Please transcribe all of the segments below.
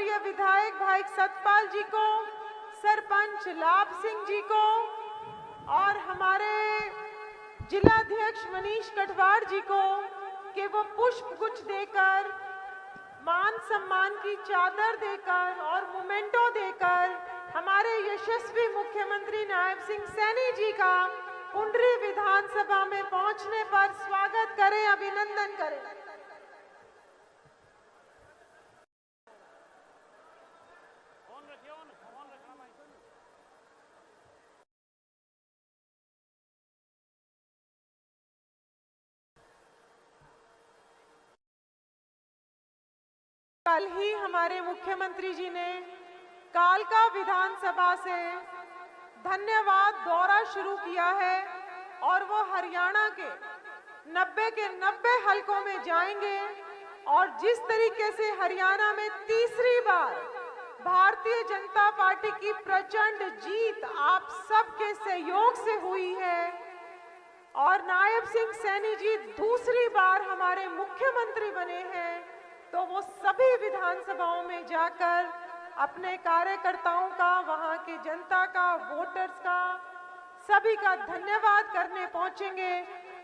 लोकप्रिय विधायक भाई सतपाल जी को, सरपंच लाभ सिंह जी को और हमारे जिलाध्यक्ष मनीष कटवाड़ जी को कि वो पुष्प गुच्छ देकर, मान सम्मान की चादर देकर और मोमेंटो देकर हमारे यशस्वी मुख्यमंत्री नायब सिंह सैनी जी का पुंडरी विधानसभा में पहुंचने पर स्वागत करें, अभिनंदन करें। कल ही हमारे मुख्यमंत्री जी ने कालका विधानसभा से धन्यवाद दौरा शुरू किया है और वो हरियाणा के 90 हलकों में जाएंगे और जिस तरीके से हरियाणा में तीसरी बार भारतीय जनता पार्टी की प्रचंड जीत आप सबके सहयोग से हुई है और नायब सिंह सैनी जी दूसरी बार हमारे मुख्यमंत्री बने हैं, तो वो सभी विधानसभाओं में जाकर अपने कार्यकर्ताओं का, वहां की जनता का, वोटर्स का, सभी का धन्यवाद करने पहुंचेंगे।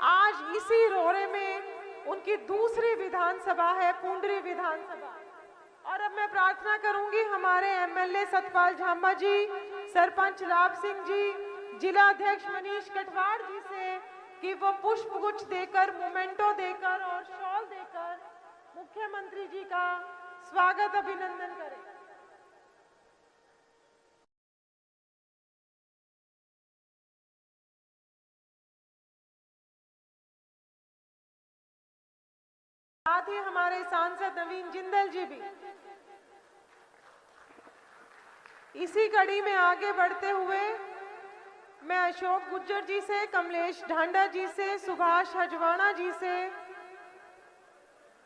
आज इसी रोरे में उनकी दूसरी विधानसभा है, पुंडरी विधानसभा। और अब मैं प्रार्थना करूंगी हमारे एमएलए सतपाल झांबा जी, सरपंच लाभ सिंह जी, जिलाध्यक्ष मनीष कटवाड़ जी से कि वो पुष्प गुच्छ देकर, मोमेंटो देकर और शॉल देकर मुख्यमंत्री जी का स्वागत, अभिनंदन करें। साथ ही हमारे सांसद नवीन जिंदल जी भी। इसी कड़ी में आगे बढ़ते हुए मैं अशोक गुज्जर जी से, कमलेश ढांडा जी से, सुभाष हजवाना जी से,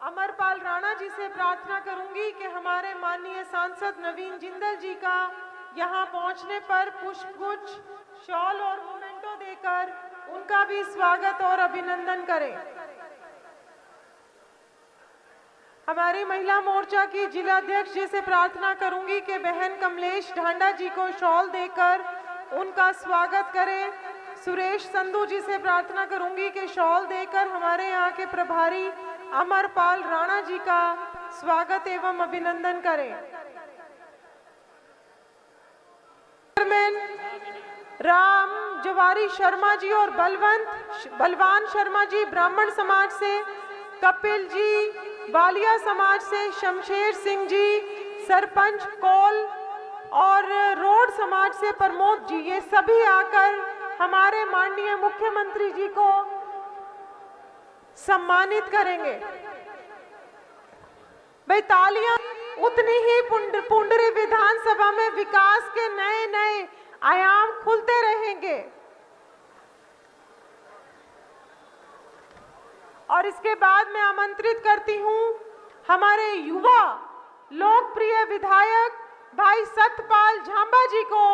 अमरपाल राणा जी से प्रार्थना करूंगी कि हमारे माननीय सांसद नवीन जिंदल जी का यहां पहुंचने पर पुष्पगुच्छ, शॉल और मोमेंटो देकर उनका भी स्वागत और अभिनंदन करें। हमारी महिला मोर्चा की जिलाध्यक्ष जी से प्रार्थना करूंगी कि बहन कमलेश ढांडा जी को शॉल देकर उनका स्वागत करें। सुरेश संधू जी से प्रार्थना करूंगी कि शॉल देकर हमारे यहाँ के प्रभारी अमरपाल राणा जी का स्वागत एवं अभिनंदन करें। राम जवारी शर्मा जी और बलवान शर्मा जी ब्राह्मण समाज से, कपिल जी वालिया समाज से, शमशेर सिंह जी सरपंच कोल और रोड समाज से प्रमोद जी, ये सभी आकर हमारे माननीय मुख्यमंत्री जी को सम्मानित करेंगे। भाई तालियां, उतनी ही पुंडरी विधानसभा में विकास के नए नए आयाम खुलते रहेंगे। और इसके बाद मैं आमंत्रित करती हूं हमारे युवा लोकप्रिय विधायक भाई सतपाल झांबा जी को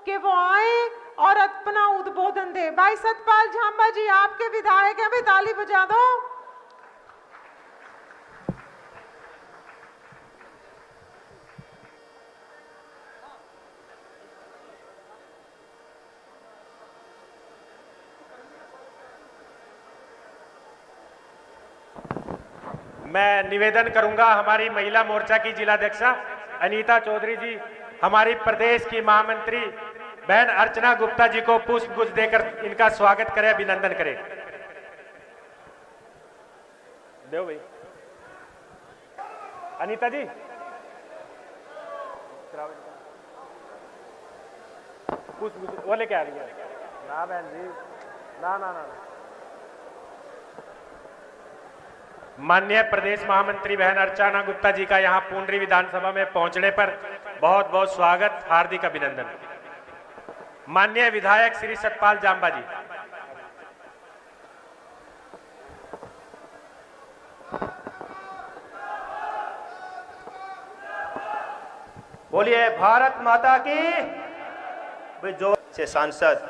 कि वो आए और अपना उद्बोधन दे। भाई सतपाल झांबा जी आपके विधायक हैं, भाई ताली बजा दो। मैं निवेदन करूंगा हमारी महिला मोर्चा की जिलाध्यक्षा अनीता चौधरी जी, हमारी प्रदेश की महामंत्री बहन अर्चना गुप्ता जी को पुष्प गुच्छ देकर इनका स्वागत करें, अभिनंदन करें। दो भाई अनीता जी, पुष्प गुच्छ वो लेके आ रही है ना बहन जी, ना ना ना। माननीय प्रदेश महामंत्री बहन अर्चना गुप्ता जी का यहां पुंडरी विधानसभा में पहुंचने पर बहुत बहुत स्वागत, हार्दिक अभिनंदन। माननीय विधायक श्री सतपाल झांबा जी। बोलिए भारत माता की। जो से सांसद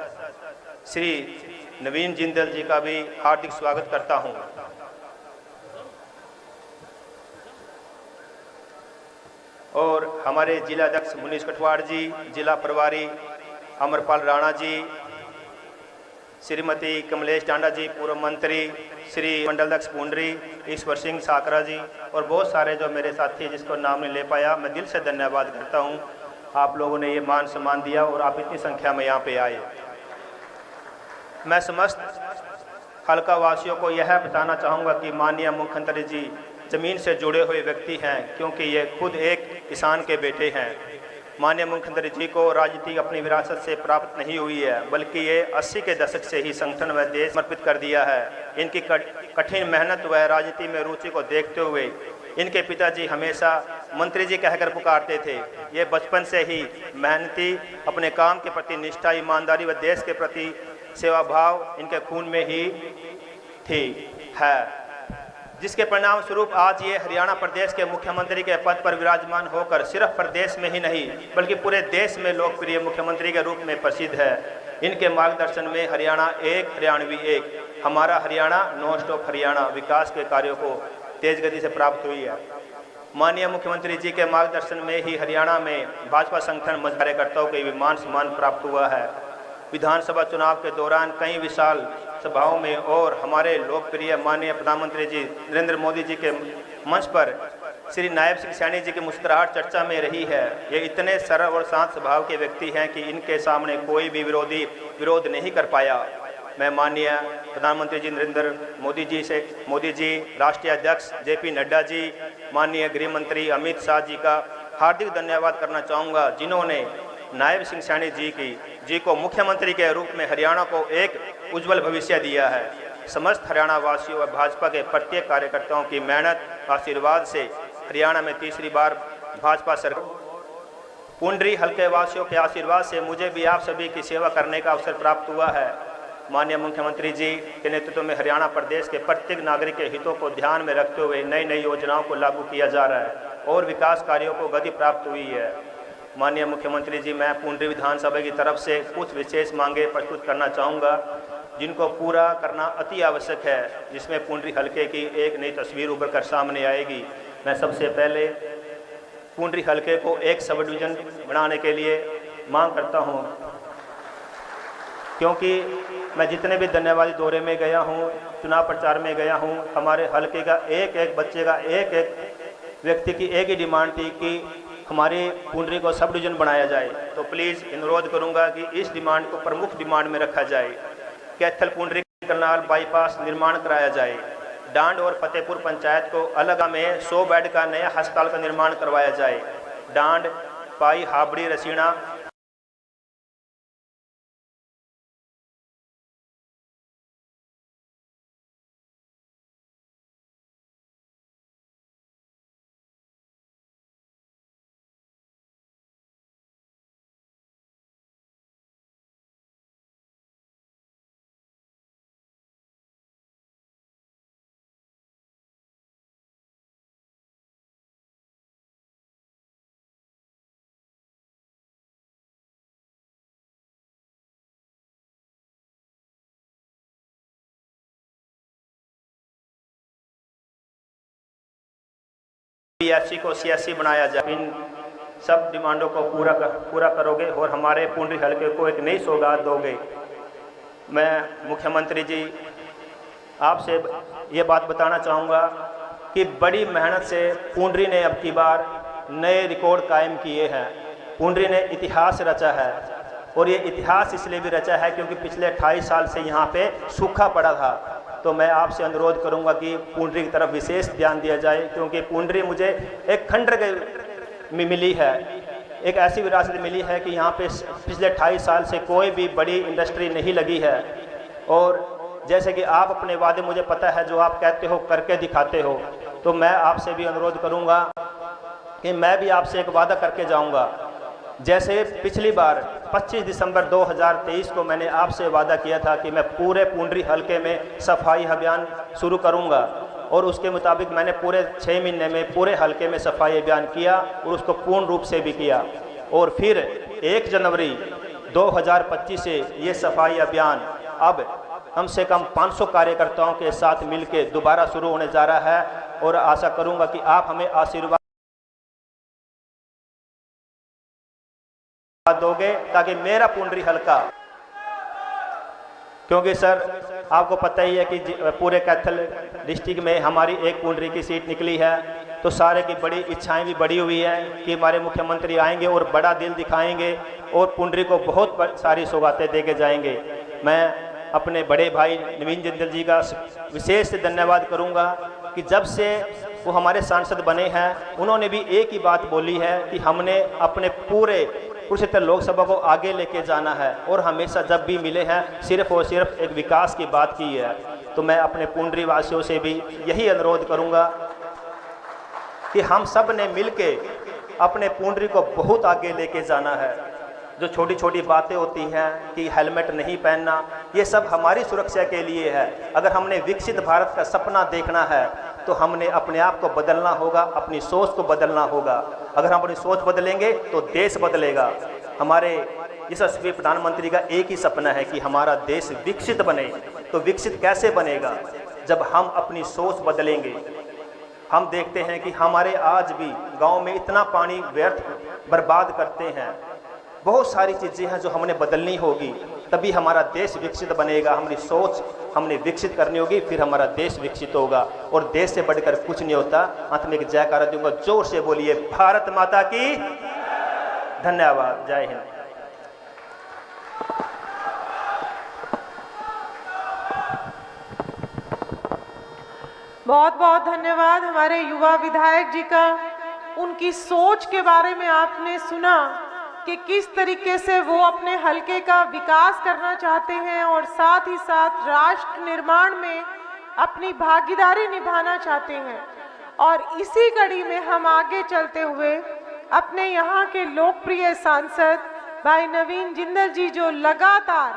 श्री नवीन जिंदल जी का भी हार्दिक स्वागत करता हूं। और हमारे जिला अध्यक्ष मुनीश कटवाड़ जी, जिला प्रभारी अमरपाल राणा जी, श्रीमती कमलेश टांडा जी, पूर्व मंत्री, श्री मंडल अध्यक्ष पुंडरी, ईश्वर सिंह साकरा जी और बहुत सारे जो मेरे साथी जिसको नाम नहीं ले पाया, मैं दिल से धन्यवाद करता हूं। आप लोगों ने ये मान सम्मान दिया और आप इतनी संख्या में यहाँ पे आए। मैं समस्त हल्का वासियों को यह बताना चाहूँगा कि माननीय मुख्यमंत्री जी ज़मीन से जुड़े हुए व्यक्ति हैं, क्योंकि ये खुद एक किसान के बेटे हैं। माननीय मुख्यमंत्री जी को राजनीति अपनी विरासत से प्राप्त नहीं हुई है, बल्कि ये 80 के दशक से ही संगठन व देश समर्पित कर दिया है। इनकी कठिन मेहनत व राजनीति में रुचि को देखते हुए इनके पिताजी हमेशा मंत्री जी कहकर पुकारते थे। ये बचपन से ही मेहनती, अपने काम के प्रति निष्ठा, ईमानदारी व देश के प्रति सेवा भाव इनके खून में ही है, जिसके परिणाम स्वरूप आज ये हरियाणा प्रदेश के मुख्यमंत्री के पद पर विराजमान होकर सिर्फ प्रदेश में ही नहीं बल्कि पूरे देश में लोकप्रिय मुख्यमंत्री के रूप में प्रसिद्ध है। इनके मार्गदर्शन में हरियाणा एक, हरियाणवी एक, हमारा हरियाणा नॉन स्टॉप हरियाणा विकास के कार्यों को तेज गति से प्राप्त हुई है। माननीय मुख्यमंत्री जी के मार्गदर्शन में ही हरियाणा में भाजपा संगठन मजबूत कार्यकर्ताओं के मान सम्मान प्राप्त हुआ है। विधानसभा चुनाव के दौरान कई विशाल सभाओं में और हमारे लोकप्रिय माननीय प्रधानमंत्री जी नरेंद्र मोदी जी के मंच पर श्री नायब सिंह सैनी जी की मुस्कुराहट चर्चा में रही है। ये इतने सरल और शांत स्वभाव के व्यक्ति हैं कि इनके सामने कोई भी विरोध नहीं कर पाया। मैं माननीय प्रधानमंत्री जी नरेंद्र मोदी जी, राष्ट्रीय अध्यक्ष जेपी नड्डा जी, माननीय गृह मंत्री अमित शाह जी का हार्दिक धन्यवाद करना चाहूँगा, जिन्होंने नायब सिंह सैनी जी को मुख्यमंत्री के रूप में हरियाणा को एक उज्जवल भविष्य दिया है। समस्त हरियाणा वासियों और भाजपा के प्रत्येक कार्यकर्ताओं की मेहनत आशीर्वाद से हरियाणा में तीसरी बार भाजपा सरकार, पुंडरी हल्के वासियों के आशीर्वाद से मुझे भी आप सभी की सेवा करने का अवसर प्राप्त हुआ है। माननीय मुख्यमंत्री जी के नेतृत्व में हरियाणा प्रदेश के प्रत्येक नागरिक के हितों को ध्यान में रखते हुए नई नई योजनाओं को लागू किया जा रहा है और विकास कार्यों को गति प्राप्त हुई है। माननीय मुख्यमंत्री जी, मैं पुंडरी विधानसभा की तरफ से कुछ विशेष मांगे प्रस्तुत करना चाहूँगा, जिनको पूरा करना अति आवश्यक है, जिसमें पुंडरी हल्के की एक नई तस्वीर उभर कर सामने आएगी। मैं सबसे पहले पुंडरी हल्के को एक सब डिवीज़न बनाने के लिए मांग करता हूँ, क्योंकि मैं जितने भी धन्यवादी दौरे में गया हूँ, चुनाव प्रचार में गया हूँ, हमारे हल्के का एक एक बच्चे का एक एक व्यक्ति की एक ही डिमांड थी कि हमारी पुंडरी को सब डिवीज़न बनाया जाए। तो प्लीज़ अनुरोध करूंगा कि इस डिमांड को प्रमुख डिमांड में रखा जाए। कैथल पुंडरी करनाल बाईपास निर्माण कराया जाए। डांड और फतेहपुर पंचायत को अलग में 100 बेड का नया अस्पताल का निर्माण करवाया जाए। डांड, पाई, हाबड़ी, रसीना PSC को CSC बनाया जाए। इन सब डिमांडों को पूरा करोगे और हमारे पुंडरी हल्के को एक नई सौगात दोगे। मैं मुख्यमंत्री जी आपसे ये बात बताना चाहूँगा कि बड़ी मेहनत से पुंडरी ने अब की बार नए रिकॉर्ड कायम किए हैं। पुंडरी ने इतिहास रचा है और ये इतिहास इसलिए भी रचा है क्योंकि पिछले 28 साल से यहाँ पे सूखा पड़ा था। तो मैं आपसे अनुरोध करूंगा कि पुंडरी की तरफ विशेष ध्यान दिया जाए, क्योंकि पुंडरी मुझे एक खंडर में मिली है, एक ऐसी विरासत मिली है कि यहाँ पे पिछले 28 साल से कोई भी बड़ी इंडस्ट्री नहीं लगी है। और जैसे कि आप अपने वादे, मुझे पता है जो आप कहते हो करके दिखाते हो, तो मैं आपसे भी अनुरोध करूँगा कि मैं भी आपसे एक वादा करके जाऊँगा। जैसे पिछली बार 25 दिसंबर 2023 को मैंने आपसे वादा किया था कि मैं पूरे पुंडरी हल्के में सफाई अभियान शुरू करूंगा, और उसके मुताबिक मैंने पूरे 6 महीने में पूरे हल्के में सफाई अभियान किया और उसको पूर्ण रूप से भी किया। और फिर 1 जनवरी 2025 से ये सफाई अभियान अब कम से कम 500 कार्यकर्ताओं के साथ मिलकर दोबारा शुरू होने जा रहा है। और आशा करूँगा कि आप हमें आशीर्वाद दोगे ताकि मेरा पुंडरी हल्का, क्योंकि सर आपको पता ही है कि पूरे कैथल डिस्ट्रिक्ट में हमारी एक पुंडरी की सीट निकली है, तो सारे की बड़ी इच्छाएं भी बढ़ी हुई हैं कि हमारे मुख्यमंत्री आएंगे और बड़ा दिल दिखाएंगे और पुंडरी को बहुत सारी सौगातें दे के जाएंगे। मैं अपने बड़े भाई नवीन जिंदल जी का विशेष धन्यवाद करूंगा कि जब से वो हमारे सांसद बने हैं उन्होंने भी एक ही बात बोली है कि हमने अपने पूरे कुरुक्षेत्र लोकसभा को आगे लेके जाना है, और हमेशा जब भी मिले हैं सिर्फ और सिर्फ एक विकास की बात की है। तो मैं अपने पुंडरी वासियों से भी यही अनुरोध करूंगा कि हम सब ने मिलके अपने पुंडरी को बहुत आगे लेके जाना है। जो छोटी छोटी बातें होती हैं कि हेलमेट नहीं पहनना, ये सब हमारी सुरक्षा के लिए है। अगर हमने विकसित भारत का सपना देखना है तो हमने अपने आप को बदलना होगा, अपनी सोच को बदलना होगा। अगर हम अपनी सोच बदलेंगे तो देश बदलेगा। हमारे यशस्वी प्रधानमंत्री का एक ही सपना है कि हमारा देश विकसित बने। तो विकसित कैसे बनेगा? जब हम अपनी सोच बदलेंगे। हम देखते हैं कि हमारे आज भी गांव में इतना पानी व्यर्थ बर्बाद करते हैं। बहुत सारी चीज़ें हैं जो हमने बदलनी होगी, तभी हमारा देश विकसित बनेगा। हमारी सोच हमने विकसित करनी होगी, फिर हमारा देश विकसित होगा। और देश से बढ़कर कुछ नहीं होता। अंत में एक जयकारा दूंगा, जोर से बोलिए भारत माता की। धन्यवाद। जय हिंद। बहुत बहुत धन्यवाद हमारे युवा विधायक जी का। उनकी सोच के बारे में आपने सुना कि किस तरीके से वो अपने हलके का विकास करना चाहते हैं और साथ ही साथ राष्ट्र निर्माण में अपनी भागीदारी निभाना चाहते हैं। और इसी कड़ी में हम आगे चलते हुए अपने यहाँ के लोकप्रिय सांसद भाई नवीन जिंदल जी, जो लगातार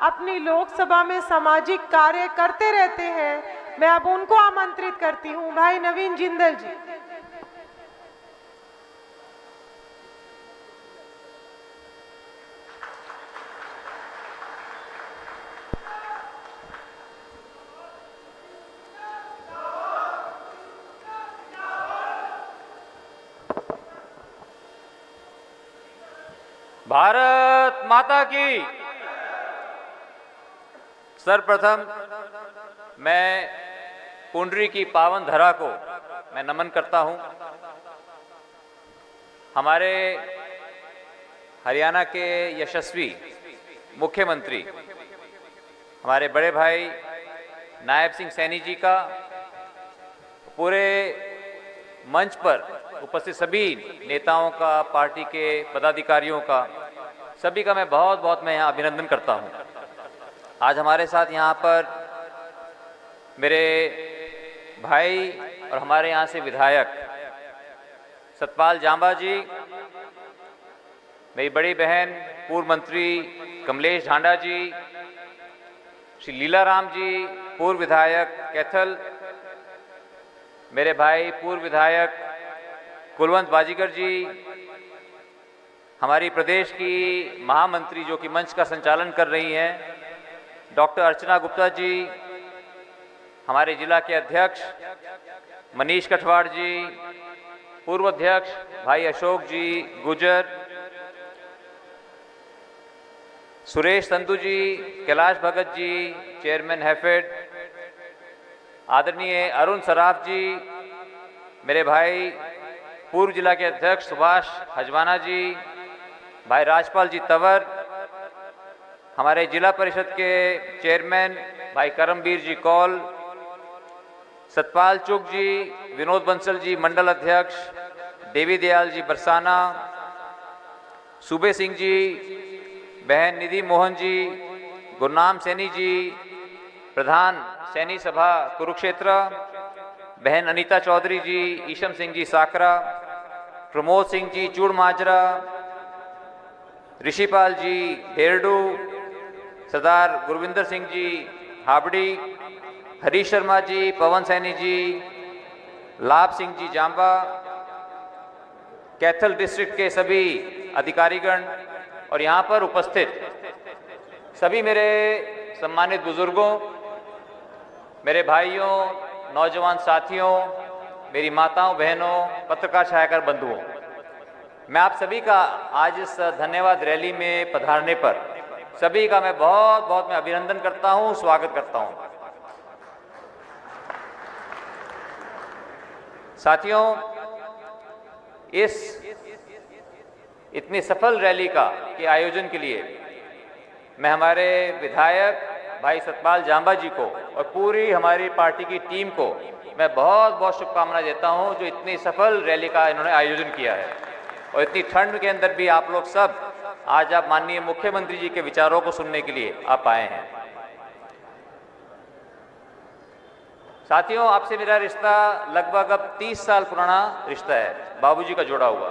अपनी लोकसभा में सामाजिक कार्य करते रहते हैं, मैं अब उनको आमंत्रित करती हूँ। भाई नवीन जिंदल जी। भारत माता की। सर्वप्रथम मैं पुंडरी की पावन धरा को मैं नमन करता हूं। हमारे हरियाणा के यशस्वी मुख्यमंत्री हमारे बड़े भाई नायब सिंह सैनी जी का, पूरे मंच पर उपस्थित सभी नेताओं का, पार्टी के पदाधिकारियों का, सभी का मैं बहुत बहुत मैं यहाँ अभिनंदन करता हूँ। आज हमारे साथ यहाँ पर मेरे भाई और हमारे यहाँ से विधायक सतपाल जांबा जी, मेरी बड़ी बहन पूर्व मंत्री कमलेश ढांडा जी, श्री लीलाराम जी पूर्व विधायक कैथल, मेरे भाई पूर्व विधायक कुलवंत बाजीगर जी, हमारी प्रदेश की महामंत्री जो कि मंच का संचालन कर रही हैं डॉक्टर अर्चना गुप्ता जी, हमारे जिला के अध्यक्ष मनीष कठवाड़ जी, पूर्व अध्यक्ष भाई अशोक जी गुजर, सुरेश संधू जी, कैलाश भगत जी, चेयरमैन हैफेड, आदरणीय अरुण सराफ जी, मेरे भाई पूर्व जिला के अध्यक्ष सुभाष हजवाना जी, भाई राजपाल जी तंवर, हमारे जिला परिषद के चेयरमैन भाई करमवीर जी कौल, सतपाल चुग जी, विनोद बंसल जी मंडल अध्यक्ष, देवी दयाल जी बरसाना, सूबे सिंह जी, बहन निधि मोहन जी, गुरनाम सैनी जी, प्रधान सैनी सभा कुरुक्षेत्र, बहन अनीता चौधरी जी, ईशम सिंह जी साकरा, प्रमोद सिंह जी चूड़ माजरा, ऋषिपाल जी हेरडू, सरदार गुरविंदर सिंह जी हाबड़ी, हरीश शर्मा जी, पवन सैनी जी, लाभ सिंह जी जांबा, कैथल डिस्ट्रिक्ट के सभी अधिकारीगण और यहाँ पर उपस्थित सभी मेरे सम्मानित बुजुर्गों, मेरे भाइयों, नौजवान साथियों, मेरी माताओं बहनों, पत्रकार छायाकार बंधुओं, मैं आप सभी का आज इस धन्यवाद रैली में पधारने पर सभी का मैं बहुत मैं अभिनंदन करता हूं, स्वागत करता हूं। साथियों, इस इतनी सफल रैली के आयोजन के लिए मैं हमारे विधायक भाई सतपाल जांबा जी को और पूरी हमारी पार्टी की टीम को मैं बहुत शुभकामनाएं देता हूं, जो इतनी सफल रैली का इन्होंने आयोजन किया है। और इतनी ठंड के अंदर भी आप लोग सब आज आप माननीय मुख्यमंत्री जी के विचारों को सुनने के लिए आप आए हैं। साथियों, आपसे मेरा रिश्ता लगभग अब 30 साल पुराना रिश्ता है, बाबूजी का जोड़ा हुआ।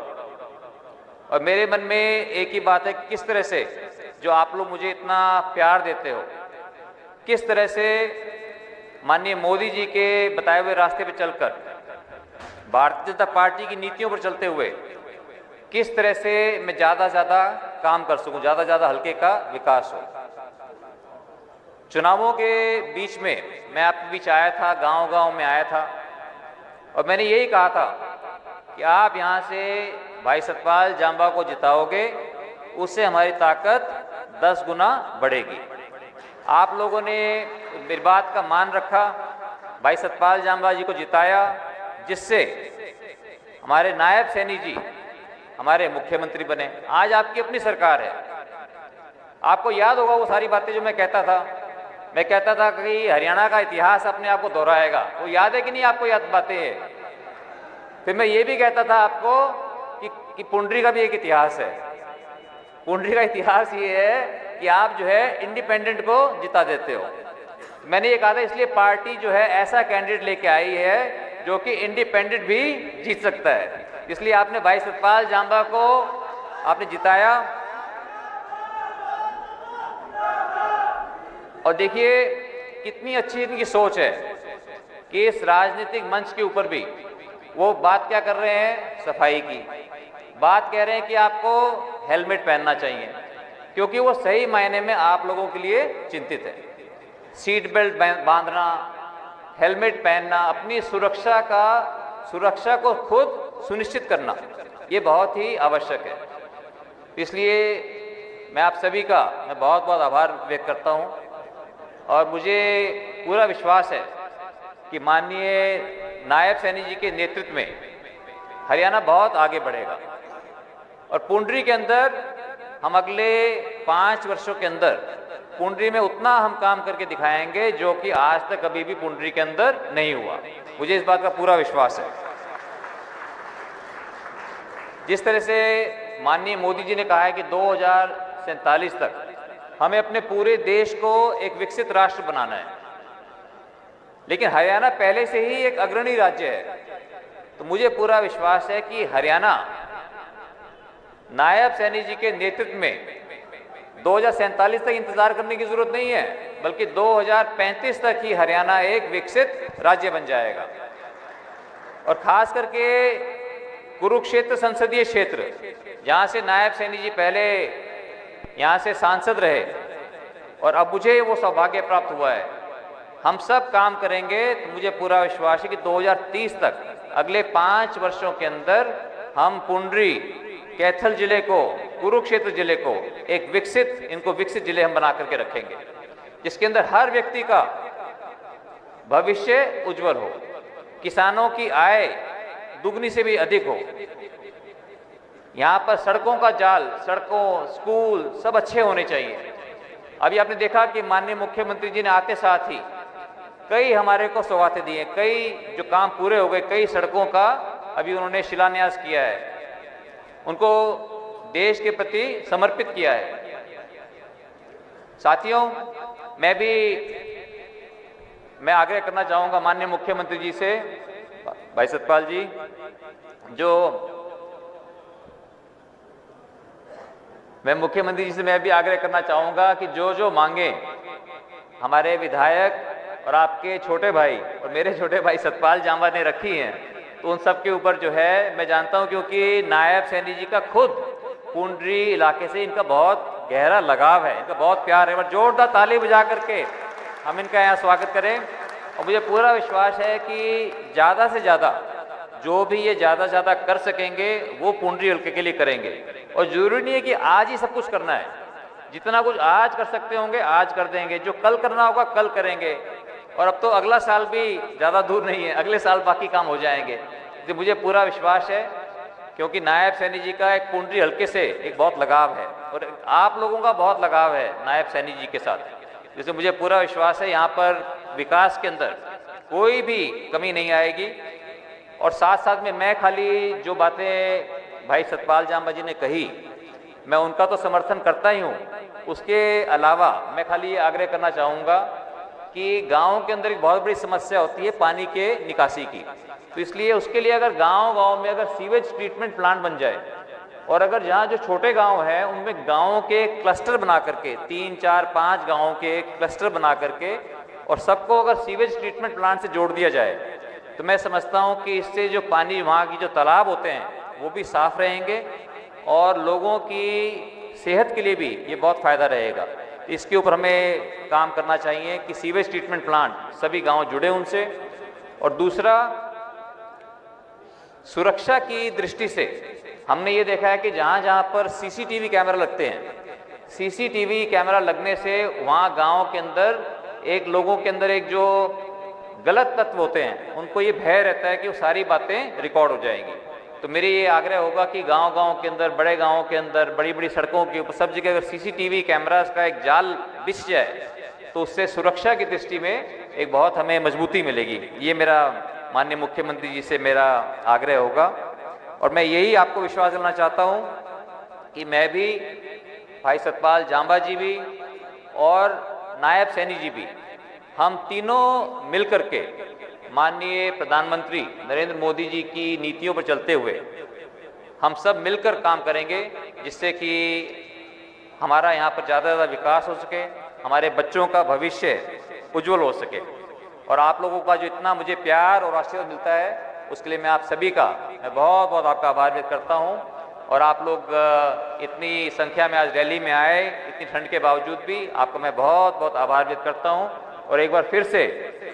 और मेरे मन में एक ही बात है कि किस तरह से जो आप लोग मुझे इतना प्यार देते हो, किस तरह से माननीय मोदी जी के बताए हुए रास्ते पर चलकर, भारतीय जनता पार्टी की नीतियों पर चलते हुए किस तरह से मैं ज़्यादा से ज़्यादा काम कर सकूं, ज़्यादा से ज़्यादा हल्के का विकास हो। चुनावों के बीच में मैं आपके बीच आया था, गांव-गांव में आया था, और मैंने यही कहा था कि आप यहां से भाई सतपाल जांबा को जिताओगे, उससे हमारी ताकत 10 गुना बढ़ेगी। आप लोगों ने मेरी बात का मान रखा, भाई सतपाल जांबा जी को जिताया, जिससे हमारे नायब सैनी जी हमारे मुख्यमंत्री बने। आज आपकी अपनी सरकार है। आपको याद होगा वो सारी बातें जो मैं कहता था कि हरियाणा का इतिहास अपने आप को दोहराएगा। वो याद है कि नहीं आपको याद बातें है? फिर मैं ये भी कहता था आपको कि पुंडरी का भी एक इतिहास है। पुंडरी का इतिहास ये है कि आप जो है इंडिपेंडेंट को जिता देते हो। मैंने ये कहा था, इसलिए पार्टी जो है ऐसा कैंडिडेट लेके आई है जो कि इंडिपेंडेंट भी जीत सकता है। इसलिए आपने भाई सतपाल जांबा को आपने जिताया। और देखिए कितनी अच्छी इनकी सोच है कि इस राजनीतिक मंच के ऊपर भी वो बात क्या कर रहे हैं, सफाई की बात कह रहे हैं कि आपको हेलमेट पहनना चाहिए, क्योंकि वो सही मायने में आप लोगों के लिए चिंतित है। सीट बेल्ट बांधना, हेलमेट पहनना, अपनी सुरक्षा को खुद सुनिश्चित करना, ये बहुत ही आवश्यक है। इसलिए मैं आप सभी का मैं बहुत आभार व्यक्त करता हूं, और मुझे पूरा विश्वास है कि माननीय नायब सैनी जी के नेतृत्व में हरियाणा बहुत आगे बढ़ेगा। और पुंडरी के अंदर हम अगले 5 वर्षों के अंदर पुंडरी में उतना हम काम करके दिखाएंगे जो कि आज तक कभी भी पुंडरी के अंदर नहीं हुआ। मुझे इस बात का पूरा विश्वास है। जिस तरह से माननीय मोदी जी ने कहा है कि 2047 तक हमें अपने पूरे देश को एक विकसित राष्ट्र बनाना है, लेकिन हरियाणा पहले से ही एक अग्रणी राज्य है। तो मुझे पूरा विश्वास है कि हरियाणा नायब सैनी जी के नेतृत्व में 2047 तक इंतजार करने की जरूरत नहीं है, बल्कि 2035 तक ही हरियाणा एक विकसित राज्य बन जाएगा। और खास करके कुरुक्षेत्र संसदीय क्षेत्र, जहां से नायब सैनी जी पहले यहां से सांसद रहे और अब मुझे वो सौभाग्य प्राप्त हुआ है, हम सब काम करेंगे। तो मुझे पूरा विश्वास है कि 2030 तक, अगले 5 वर्षों के अंदर, हम पुंडरी, कैथल जिले को, कुरुक्षेत्र जिले को एक विकसित जिले हम बना करके रखेंगे, जिसके अंदर हर व्यक्ति का भविष्य उज्जवल हो, किसानों की आय दुगनी से भी अधिक हो, यहाँ पर सड़कों का जाल, सड़कों, स्कूल सब अच्छे होने चाहिए। अभी आपने देखा कि माननीय मुख्यमंत्री जी ने आते साथ ही कई हमारे को सौगातें दी हैं, कई जो काम पूरे हो गए, कई सड़कों का अभी उन्होंने शिलान्यास किया है, उनको देश के प्रति समर्पित किया है। साथियों, मैं आग्रह करना चाहूँगा माननीय मुख्यमंत्री जी से, भाई सतपाल जी, मैं भी आग्रह करना चाहूँगा कि जो मांगे हमारे विधायक और आपके छोटे भाई और मेरे छोटे भाई सतपाल जांबा ने रखी हैं, तो उन सब के ऊपर जो है मैं जानता हूं, क्योंकि नायब सैनी जी का खुद पुंडरी इलाके से इनका बहुत गहरा लगाव है, इनका बहुत प्यार है। और जोरदार ताली बजा करके हम इनका यहाँ स्वागत करें। और मुझे पूरा विश्वास है कि ज़्यादा से ज़्यादा जो भी ये ज़्यादा से ज़्यादा कर सकेंगे वो पुंडरी हल्के के लिए करेंगे। और ज़रूरी नहीं है कि आज ही सब कुछ करना है, जितना कुछ आज कर सकते होंगे आज कर देंगे, जो कल करना होगा कल करेंगे। और अब तो अगला साल भी ज़्यादा दूर नहीं है, अगले साल बाकी काम हो जाएंगे। तो मुझे पूरा विश्वास है, क्योंकि नायब सैनी जी का एक पुंडरी हल्के से एक बहुत लगाव है और आप लोगों का बहुत लगाव है नायब सैनी जी के साथ, जिससे मुझे पूरा विश्वास है यहाँ पर विकास के अंदर कोई भी कमी नहीं आएगी। और साथ साथ में मैं खाली जो बातें भाई सतपाल जांबा जी ने कही मैं उनका तो समर्थन करता ही हूँ, उसके अलावा मैं खाली ये आग्रह करना चाहूँगा कि गाँव के अंदर एक बहुत बड़ी समस्या होती है पानी के निकासी की। तो इसलिए उसके लिए अगर गांव-गांव में अगर सीवेज ट्रीटमेंट प्लांट बन जाए और अगर जहाँ जो छोटे गांव हैं उनमें गांवों के क्लस्टर बना करके 3, 4, 5 गांवों के क्लस्टर बना करके और सबको अगर सीवेज ट्रीटमेंट प्लांट से जोड़ दिया जाए तो मैं समझता हूँ कि इससे जो पानी वहाँ की जो तालाब होते हैं वो भी साफ रहेंगे और लोगों की सेहत के लिए भी ये बहुत फ़ायदा रहेगा। इसके ऊपर हमें काम करना चाहिए कि सीवेज ट्रीटमेंट प्लांट सभी गाँव जुड़े उनसे। और दूसरा, सुरक्षा की दृष्टि से हमने ये देखा है कि जहाँ जहाँ पर सीसीटीवी कैमरा लगते हैं, सीसीटीवी कैमरा लगने से वहाँ गांव के अंदर एक लोगों के अंदर एक जो गलत तत्व होते हैं उनको ये भय रहता है कि वो सारी बातें रिकॉर्ड हो जाएंगी। तो मेरे ये आग्रह होगा कि गांव-गांव के अंदर, बड़े गांवों के अंदर, बड़ी बड़ी सड़कों के ऊपर सब जगह अगर सीसीटीवी कैमरास का एक जाल बिछ जाए तो उससे सुरक्षा की दृष्टि में एक बहुत हमें मजबूती मिलेगी। ये मेरा माननीय मुख्यमंत्री जी से मेरा आग्रह होगा। और मैं यही आपको विश्वास दिलाना चाहता हूँ कि मैं भी, भाई सतपाल जांबा जी भी और नायब सैनी जी भी, हम तीनों मिलकर के माननीय प्रधानमंत्री नरेंद्र मोदी जी की नीतियों पर चलते हुए हम सब मिलकर काम करेंगे, जिससे कि हमारा यहाँ पर ज़्यादा से ज़्यादा विकास हो सके, हमारे बच्चों का भविष्य उज्जवल हो सके। और आप लोगों का जो इतना मुझे प्यार और आशीर्वाद मिलता है उसके लिए मैं आप सभी का मैं बहुत बहुत आपका आभार व्यक्त करता हूँ। और आप लोग इतनी संख्या में आज रैली में आए, इतनी ठंड के बावजूद भी आपका मैं बहुत बहुत आभार व्यक्त करता हूँ। और एक बार फिर से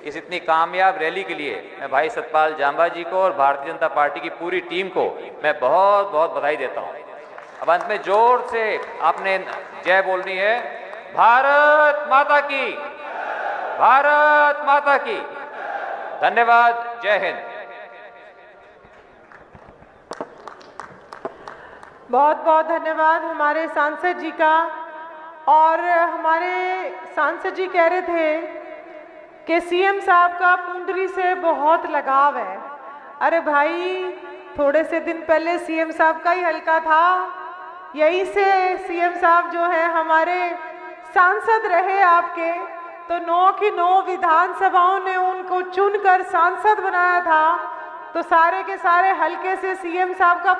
इस इतनी कामयाब रैली के लिए मैं भाई सतपाल जांबा जी को और भारतीय जनता पार्टी की पूरी टीम को मैं बहुत बहुत बधाई देता हूँ। अब अंत में जोर से आपने जय बोलनी है, भारत माता की, भारत माता की। धन्यवाद, जय हिंद। बहुत बहुत धन्यवाद हमारे सांसद जी का। और हमारे सांसद जी कह रहे थे कि सीएम साहब का पुंडरी से बहुत लगाव है। अरे भाई, थोड़े से दिन पहले सीएम साहब का ही हल्का था, यहीं से सीएम साहब जो है हमारे सांसद रहे आपके, तो 9 की 9 विधानसभाओं ने उनको चुनकर सांसद बनाया था। तो सारे के सारे हल्के से सीएम साहब का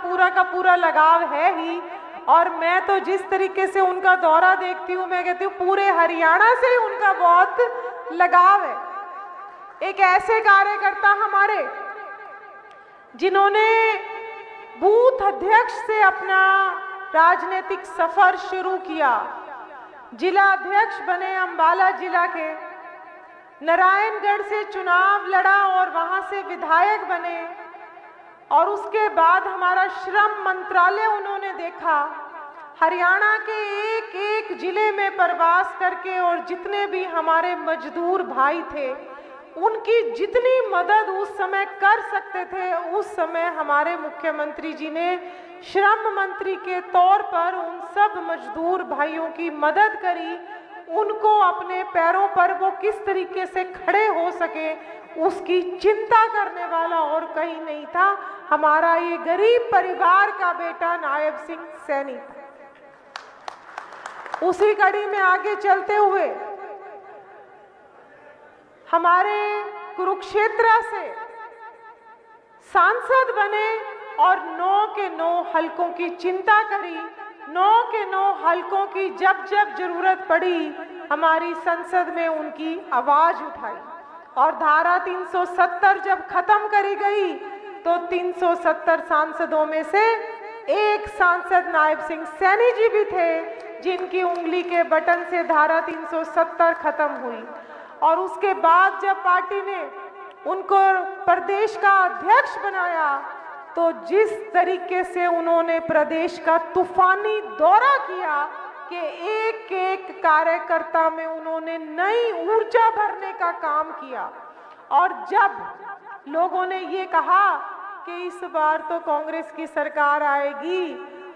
पूरा लगाव है ही। और मैं तो जिस तरीके से उनका दौरा देखती हूँ, मैं कहती हूँ पूरे हरियाणा से ही उनका बहुत लगाव है। एक ऐसे कार्यकर्ता हमारे जिन्होंने बूथ अध्यक्ष से अपना राजनीतिक सफर शुरू किया, जिला अध्यक्ष बने अंबाला जिला के, नारायणगढ़ से चुनाव लड़ा और वहां से विधायक बने, और उसके बाद हमारा श्रम मंत्रालय उन्होंने देखा। हरियाणा के एक एक जिले में प्रवास करके और जितने भी हमारे मजदूर भाई थे उनकी जितनी मदद उस समय कर सकते थे, उस समय हमारे मुख्यमंत्री जी ने श्रम मंत्री के तौर पर उन सब मजदूर भाइयों की मदद करी। उनको अपने पैरों पर वो किस तरीके से खड़े हो सके उसकी चिंता करने वाला और कहीं नहीं था, हमारा ये गरीब परिवार का बेटा नायब सिंह सैनी। उसी कड़ी में आगे चलते हुए हमारे कुरुक्षेत्र से सांसद बने और 9 के 9 हलकों की चिंता करी। 9 के 9 हलकों की जब जब जरूरत पड़ी हमारी संसद में उनकी आवाज उठाई। और धारा 370 जब खत्म करी गई तो 370 सांसदों में से एक सांसद नायब सिंह सैनी जी भी थे, जिनकी उंगली के बटन से धारा 370 खत्म हुई। और उसके बाद जब पार्टी ने उनको प्रदेश का अध्यक्ष बनाया, तो जिस तरीके से उन्होंने प्रदेश का तूफानी दौरा किया कि एक एक कार्यकर्ता में उन्होंने नई ऊर्जा भरने का काम किया। और जब लोगों ने ये कहा कि इस बार तो कांग्रेस की सरकार आएगी,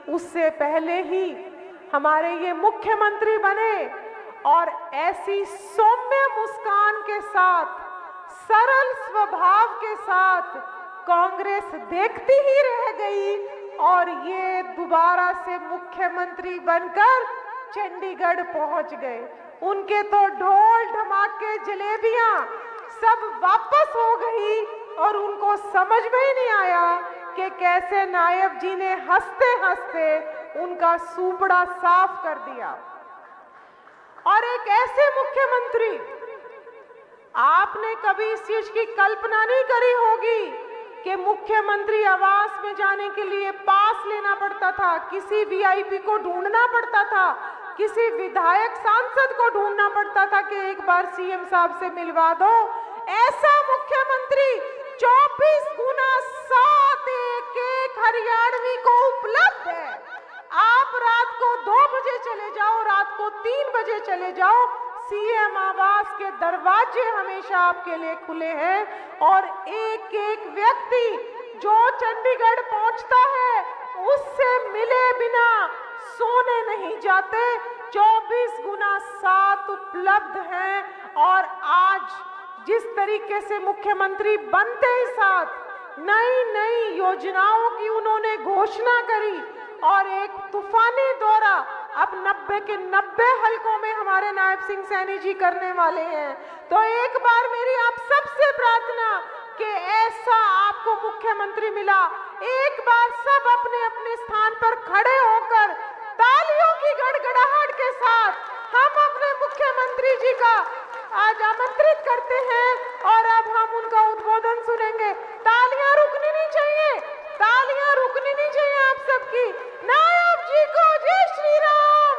उससे पहले ही हमारे ये मुख्यमंत्री बने और ऐसी सौम्य मुस्कान के साथ, सरल स्वभाव के साथ कांग्रेस देखती ही रह गई और ये दोबारा से मुख्यमंत्री बनकर चंडीगढ़ पहुंच गए। उनके तो ढोल धमाके जलेबियां सब वापस हो गई और उनको समझ में ही नहीं आया कि कैसे नायब जी ने हंसते हंसते उनका सूपड़ा साफ कर दिया। और एक ऐसे मुख्यमंत्री, आपने कभी इस चीज की कल्पना नहीं करी होगी कि मुख्यमंत्री आवास में जाने के लिए पास लेना पड़ता था, किसी वीआईपी को ढूंढना पड़ता था, किसी विधायक सांसद को ढूंढना पड़ता था कि एक बार सीएम साहब से मिलवा दो। ऐसा मुख्यमंत्री 24 गुना 7 एक हरियाणवी को उपलब्ध है। आप रात को 2 बजे चले जाओ, रात को 3 बजे चले जाओ, सीएम आवास के दरवाजे हमेशा आपके लिए खुले हैं। और एक एक व्यक्ति जो चंडीगढ़ पहुंचता है उससे मिले बिना सोने नहीं जाते। 24 गुना 7 उपलब्ध हैं। और आज जिस तरीके से मुख्यमंत्री बनते ही साथ नई नई योजनाओं की उन्होंने घोषणा करी और एक तूफानी दौरा अब 90 के 90 हलकों में हमारे नायब सिंह सैनी जी करने वाले हैं। तो एक बार मेरी आप सबसे प्रार्थना कि ऐसा आपको मुख्यमंत्री मिला, एक बार सब अपने अपने स्थान पर खड़े होकर तालियों की गड़गड़ाहट के साथ हम अपने मुख्यमंत्री जी का आज आमंत्रित करते हैं और अब हम उनका उद्बोधन सुनेंगे। तालियां रुकनी नहीं चाहिए, तालियां रुकनी नहीं चाहिए आप सबकी। नायब जी को जय श्री राम,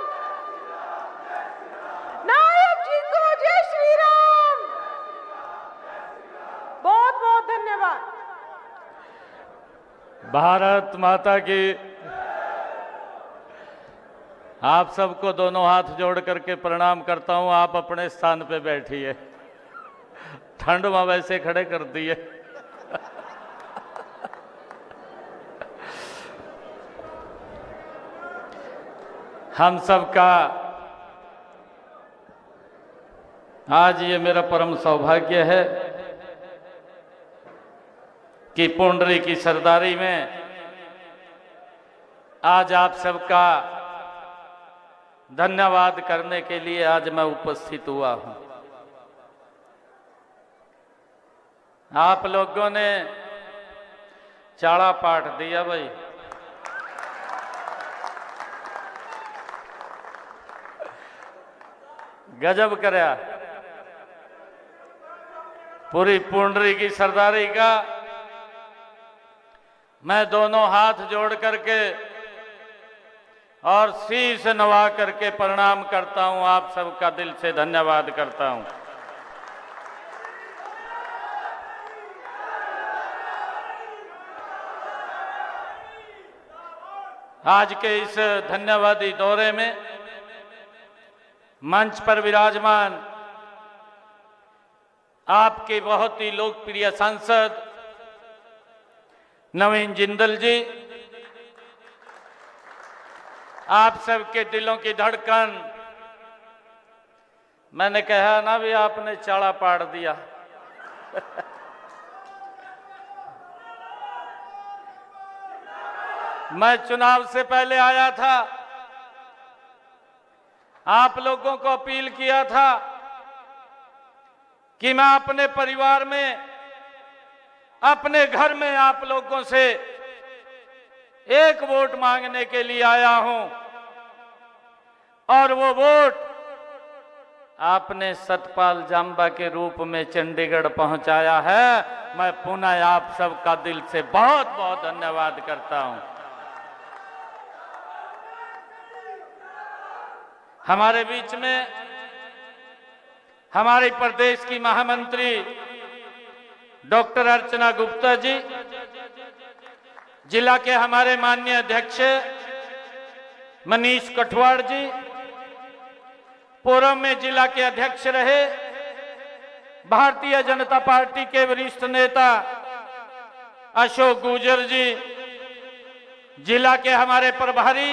नायब जी को जय श्री राम। बहुत बहुत धन्यवाद। भारत माता की। आप सबको दोनों हाथ जोड़ करके प्रणाम करता हूं। आप अपने स्थान पे बैठिए, ठंड में वैसे खड़े कर दिए। हम सबका आज ये मेरा परम सौभाग्य है कि पुंडरी की सरदारी में आज आप सबका धन्यवाद करने के लिए आज मैं उपस्थित हुआ हूं। आप लोगों ने चाड़ा पाठ दिया भाई। गजब करया। पूरी पुंडरी की सरदारी का मैं दोनों हाथ जोड़ करके और शीश नवा करके प्रणाम करता हूं। आप सबका दिल से धन्यवाद करता हूं। आज के इस धन्यवादी दौरे में मंच पर विराजमान आपके बहुत ही लोकप्रिय सांसद नवीन जिंदल जी, आप सबके दिलों की धड़कन, मैंने कहा ना भी आपने चाड़ा पाड़ दिया। मैं चुनाव से पहले आया था, आप लोगों को अपील किया था कि मैं अपने परिवार में, अपने घर में आप लोगों से एक वोट मांगने के लिए आया हूं और वो वोट आपने सतपाल जांबा के रूप में चंडीगढ़ पहुंचाया है। मैं पुनः आप सबका दिल से बहुत बहुत धन्यवाद करता हूं। हमारे बीच में हमारे प्रदेश की महामंत्री डॉक्टर अर्चना गुप्ता जी, जिला के हमारे माननीय अध्यक्ष मनीष कठवाड़ जी, पूर्व में जिला के अध्यक्ष रहे भारतीय जनता पार्टी के वरिष्ठ नेता अशोक गुर्जर जी, जिला के हमारे प्रभारी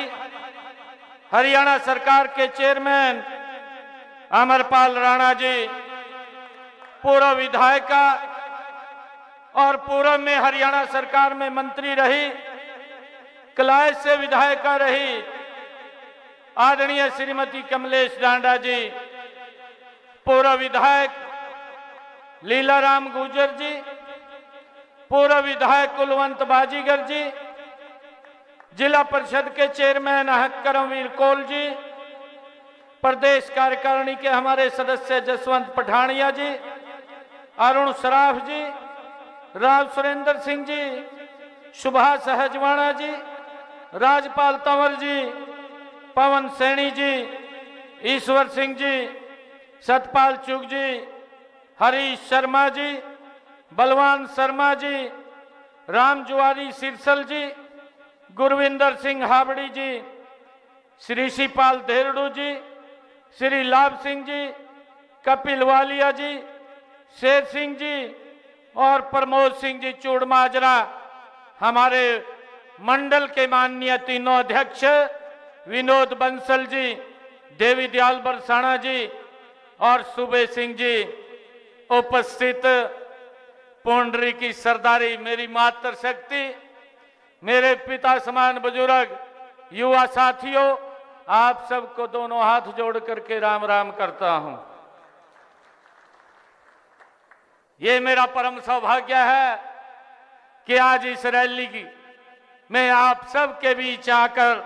हरियाणा सरकार के चेयरमैन अमरपाल राणा जी, पूर्व विधायिका और पूर्व में हरियाणा सरकार में मंत्री रही, कलाय से विधायिका रही आदरणीय श्रीमती कमलेश डांडा जी, पूर्व विधायक लीलाराम गुर्जर जी, पूर्व विधायक कुलवंत बाजीगर जी, जिला परिषद के चेयरमैन करमवीर कौल जी, प्रदेश कार्यकारिणी के हमारे सदस्य जसवंत पठानिया जी, अरुण सराफ जी, राव सुरेंद्र सिंह जी, सुभाष हजवाणा जी, राजपाल तंवर जी, पवन सैनी जी, ईश्वर सिंह जी, सतपाल चुग जी, हरीश शर्मा जी, बलवान शर्मा जी, राम जुआरी सिरसल जी, गुरविंदर सिंह हावड़ी जी, श्री शिपाल धेरडू जी, श्री लाभ सिंह जी, कपिल वालिया जी, शेर सिंह जी और प्रमोद सिंह जी चूड़माजरा, हमारे मंडल के माननीय तीनों अध्यक्ष विनोद बंसल जी, देवी दयाल बरसाना जी और सुबे सिंह जी, उपस्थित पुंडरी की सरदारी, मेरी मातृशक्ति, मेरे पिता समान बुजुर्ग, युवा साथियों, आप सबको दोनों हाथ जोड़ करके राम राम करता हूं। ये मेरा परम सौभाग्य है कि आज इस रैली की मैं आप सब के बीच आकर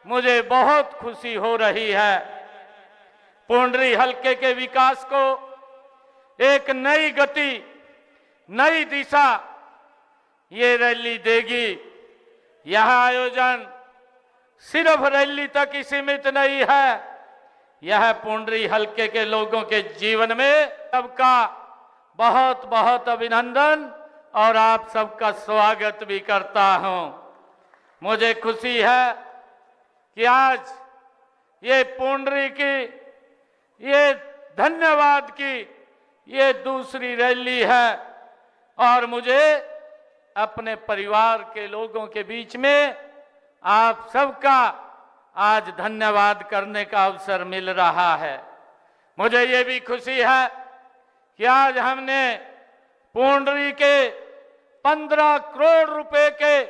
मुझे बहुत खुशी हो रही है। पुंडरी हलके के विकास को एक नई गति, नई दिशा ये रैली देगी। यह आयोजन सिर्फ रैली तक ही सीमित नहीं है, यह पुंडरी हलके के लोगों के जीवन में सबका बहुत बहुत अभिनंदन और आप सबका स्वागत भी करता हूं। मुझे खुशी है कि आज ये पुंडरी की, ये धन्यवाद की ये दूसरी रैली है और मुझे अपने परिवार के लोगों के बीच में आप सबका आज धन्यवाद करने का अवसर मिल रहा है। मुझे ये भी खुशी है कि आज हमने पुंडरी के 15 करोड़ रुपए के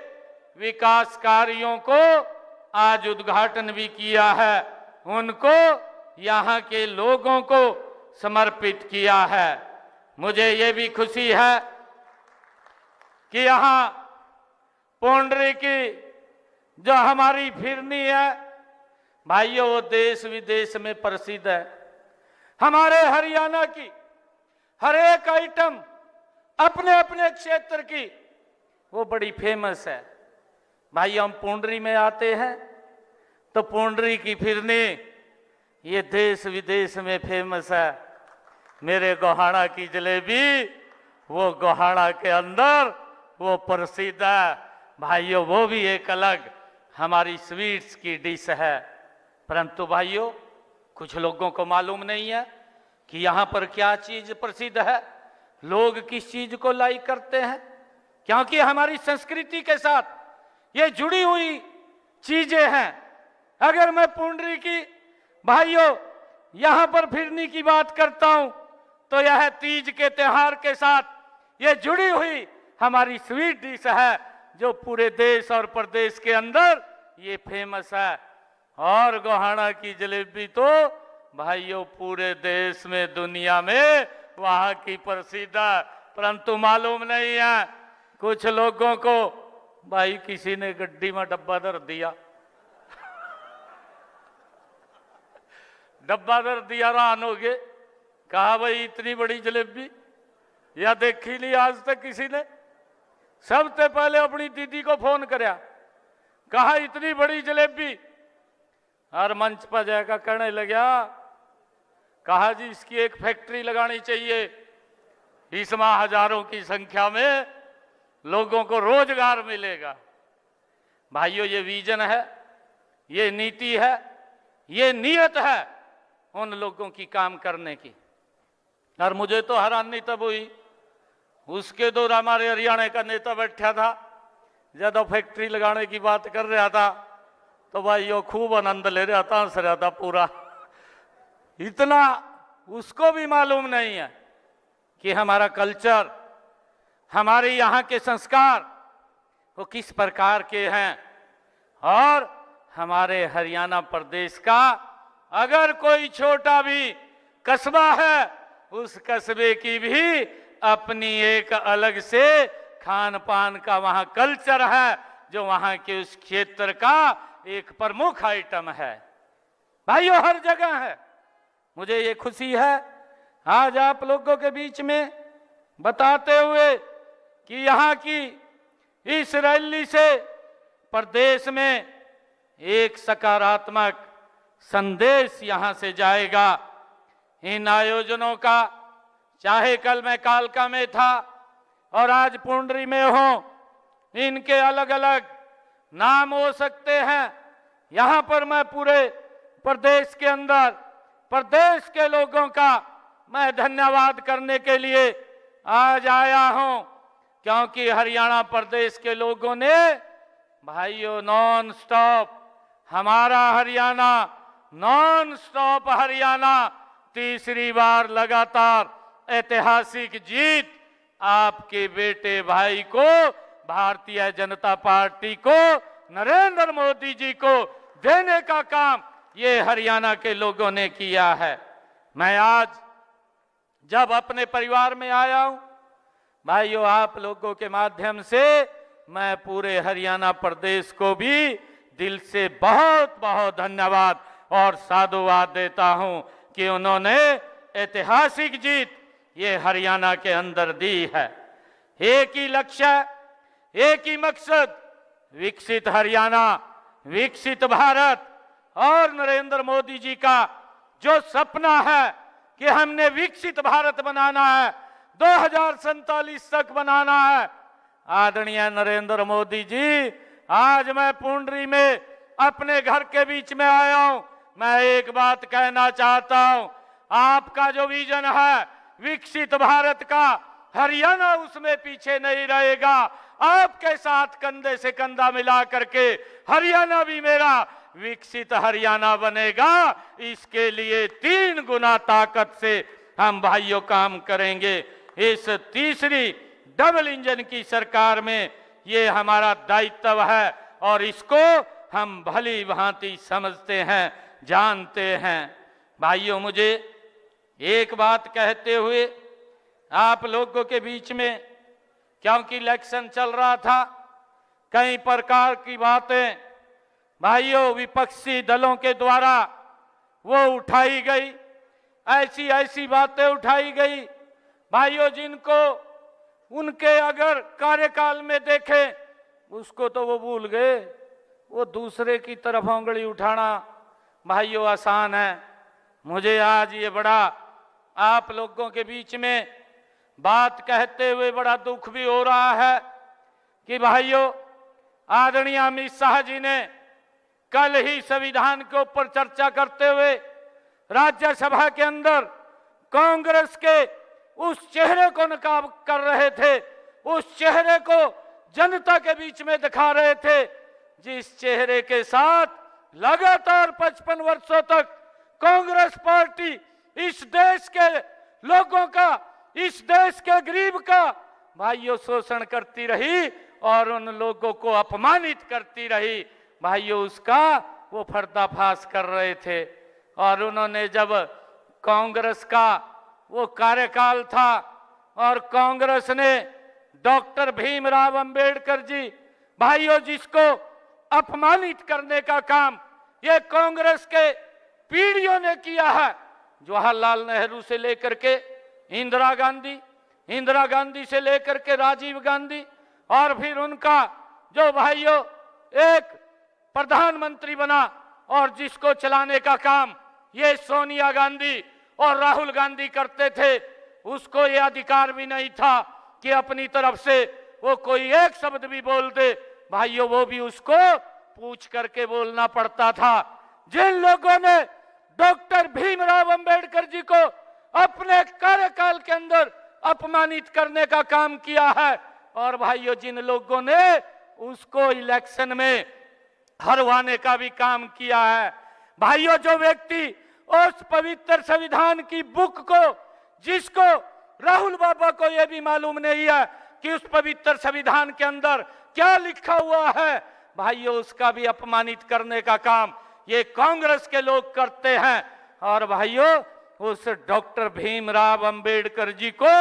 विकास कार्यों को आज उद्घाटन भी किया है, उनको यहाँ के लोगों को समर्पित किया है। मुझे ये भी खुशी है कि यहाँ पुंडरी की जो हमारी फिरनी है भाइयों, वो देश विदेश में प्रसिद्ध है। हमारे हरियाणा की हर एक आइटम अपने अपने क्षेत्र की वो बड़ी फेमस है। भाई हम पुंडरी में आते हैं तो पुंडरी की फिरनी ये देश विदेश में फेमस है। मेरे गोहाना की जलेबी वो गोहाना के अंदर वो प्रसिद्ध है भाइयों, वो भी एक अलग हमारी स्वीट्स की डिश है। परंतु भाइयों, कुछ लोगों को मालूम नहीं है कि यहाँ पर क्या चीज प्रसिद्ध है, लोग किस चीज को लाइक करते हैं, क्योंकि हमारी संस्कृति के साथ ये जुड़ी हुई चीजें हैं। अगर मैं पुंडरी की भाइयों यहाँ पर फिरनी की बात करता हूं तो यह तीज के त्योहार के साथ ये जुड़ी हुई हमारी स्वीट डिश है जो पूरे देश और प्रदेश के अंदर ये फेमस है। और गोहाना की जलेबी तो भाइयों पूरे देश में, दुनिया में वहां की प्रसिद्ध है। परंतु मालूम नहीं है कुछ लोगों को, भाई किसी ने गड्डी में डब्बा धर दिया डब्बा धर दिया, रान हो गए, कहा भाई इतनी बड़ी जलेबी या देखी नहीं आज तक किसी ने। सबसे पहले अपनी दीदी को फोन कराया, कहा इतनी बड़ी जलेबी, हर मंच पर जाकर कहने लगा, कहा जी इसकी एक फैक्ट्री लगानी चाहिए, इसमें हजारों की संख्या में लोगों को रोजगार मिलेगा। भाइयों, ये विजन है, ये नीति है, ये नियत है उन लोगों की काम करने की। और मुझे तो हैरानी तब हुई, उसके दौर हमारे हरियाणा का नेता बैठा था, ज्यादा फैक्ट्री लगाने की बात कर रहा था, तो भाइयों खूब आनंद ले रहा था, हंस रहा था पूरा। इतना उसको भी मालूम नहीं है कि हमारा कल्चर, हमारे यहाँ के संस्कार वो किस प्रकार के हैं। और हमारे हरियाणा प्रदेश का अगर कोई छोटा भी कस्बा है, उस कस्बे की भी अपनी एक अलग से खान पान का वहां कल्चर है, जो वहां के उस क्षेत्र का एक प्रमुख आइटम है। भाइयों, हर जगह है। मुझे ये खुशी है आज आप लोगों के बीच में बताते हुए कि यहाँ की इस रैली से प्रदेश में एक सकारात्मक संदेश यहाँ से जाएगा। इन आयोजनों का, चाहे कल मैं कालका में था और आज पुंडरी में हूँ, इनके अलग अलग नाम हो सकते हैं। यहाँ पर मैं पूरे प्रदेश के अंदर प्रदेश के लोगों का मैं धन्यवाद करने के लिए आज आया हूं, क्योंकि हरियाणा प्रदेश के लोगों ने भाइयों नॉन स्टॉप हमारा हरियाणा, नॉन स्टॉप हरियाणा, तीसरी बार लगातार ऐतिहासिक जीत आपके बेटे भाई को, भारतीय जनता पार्टी को, नरेंद्र मोदी जी को देने का काम ये हरियाणा के लोगों ने किया है। मैं आज जब अपने परिवार में आया हूं, भाइयों, आप लोगों के माध्यम से मैं पूरे हरियाणा प्रदेश को भी दिल से बहुत बहुत धन्यवाद और साधुवाद देता हूं कि उन्होंने ऐतिहासिक जीत ये हरियाणा के अंदर दी है। एक ही लक्ष्य, एक ही मकसद, विकसित हरियाणा, विकसित भारत। और नरेंद्र मोदी जी का जो सपना है कि हमने विकसित भारत बनाना है, 2047 तक बनाना है। आदरणीय नरेंद्र मोदी जी, आज मैं पुंडरी में अपने घर के बीच में आया हूं। मैं एक बात कहना चाहता हूं, आपका जो विजन है विकसित भारत का, हरियाणा उसमें पीछे नहीं रहेगा। आपके साथ कंधे से कंधा मिला करके हरियाणा भी मेरा विकसित हरियाणा बनेगा। इसके लिए 3 गुना ताकत से हम भाइयों काम करेंगे। इस तीसरी डबल इंजन की सरकार में ये हमारा दायित्व है और इसको हम भली भांति समझते हैं, जानते हैं। भाइयों, मुझे एक बात कहते हुए आप लोगों के बीच में, क्योंकि इलेक्शन चल रहा था, कई प्रकार की बातें भाइयों विपक्षी दलों के द्वारा वो उठाई गई, ऐसी ऐसी बातें उठाई गई भाइयों, जिनको उनके अगर कार्यकाल में देखें उसको तो वो भूल गए। वो दूसरे की तरफ उंगली उठाना भाइयों आसान है। मुझे आज ये बड़ा आप लोगों के बीच में बात कहते हुए बड़ा दुख भी हो रहा है कि भाइयों, आदरणीय अमित शाह जी ने कल ही संविधान के ऊपर चर्चा करते हुए राज्यसभा के अंदर कांग्रेस के उस चेहरे को नकाब कर रहे थे, उस चेहरे को जनता के बीच में दिखा रहे थे, जिस चेहरे के साथ लगातार 55 वर्षों तक कांग्रेस पार्टी इस देश के लोगों का, इस देश के गरीब का भाइयों शोषण करती रही और उन लोगों को अपमानित करती रही। भाइयों, उसका वो पर्दाफाश कर रहे थे। और उन्होंने जब कांग्रेस का वो कार्यकाल था और कांग्रेस ने डॉक्टर भीमराव अंबेडकर जी भाइयों जिसको अपमानित करने का काम ये कांग्रेस के पीढ़ियों ने किया है, जवाहरलाल नेहरू से लेकर के इंदिरा गांधी से लेकर के राजीव गांधी, और फिर उनका जो भाइयों एक प्रधानमंत्री बना और जिसको चलाने का काम ये सोनिया गांधी और राहुल गांधी करते थे। उसको ये अधिकार भी नहीं था कि अपनी तरफ से वो कोई एक शब्द भी बोल दे। भाइयों, वो भी उसको पूछ करके बोलना पड़ता था। जिन लोगों ने डॉक्टर भीमराव अंबेडकर जी को अपने कार्यकाल के अंदर अपमानित करने का काम किया है, और भाइयों जिन लोगों ने उसको इलेक्शन में हरवाने का भी काम किया है। भाइयों, जो व्यक्ति उस पवित्र संविधान की बुक को, जिसको राहुल बाबा को यह भी मालूम नहीं है कि उस पवित्र संविधान के अंदर क्या लिखा हुआ है, भाइयों उसका भी अपमानित करने का काम ये कांग्रेस के लोग करते हैं। और भाइयों, उस डॉक्टर भीमराव अंबेडकर जी को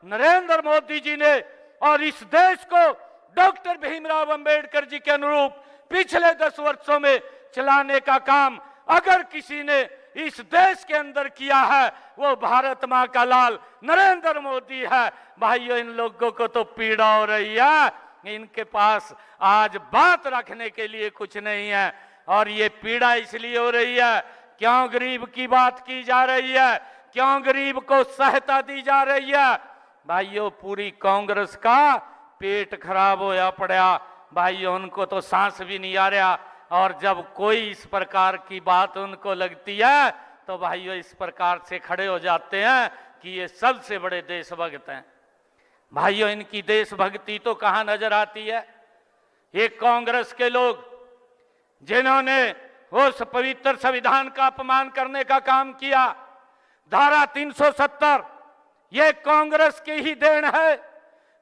नरेंद्र मोदी जी ने और इस देश को डॉक्टर भीमराव अंबेडकर जी के अनुरूप पिछले 10 वर्षों में चलाने का काम अगर किसी ने इस देश के अंदर किया है, वो भारत मां का लाल नरेंद्र मोदी है। भाइयों, इन लोगों को तो पीड़ा हो रही है, इनके पास आज बात रखने के लिए कुछ नहीं है। और ये पीड़ा इसलिए हो रही है, क्यों गरीब की बात की जा रही है, क्यों गरीब को सहायता दी जा रही है। भाइयों, पूरी कांग्रेस का पेट खराब होया पड़ा। भाइयों, उनको तो सांस भी नहीं आ रहा, और जब कोई इस प्रकार की बात उनको लगती है तो भाइयों इस प्रकार से खड़े हो जाते हैं कि ये सबसे बड़े देशभक्त हैं। भाइयों, इनकी देशभक्ति तो कहां नजर आती है। ये कांग्रेस के लोग जिन्होंने उस पवित्र संविधान का अपमान करने का काम किया, धारा 370 ये कांग्रेस की ही देन है।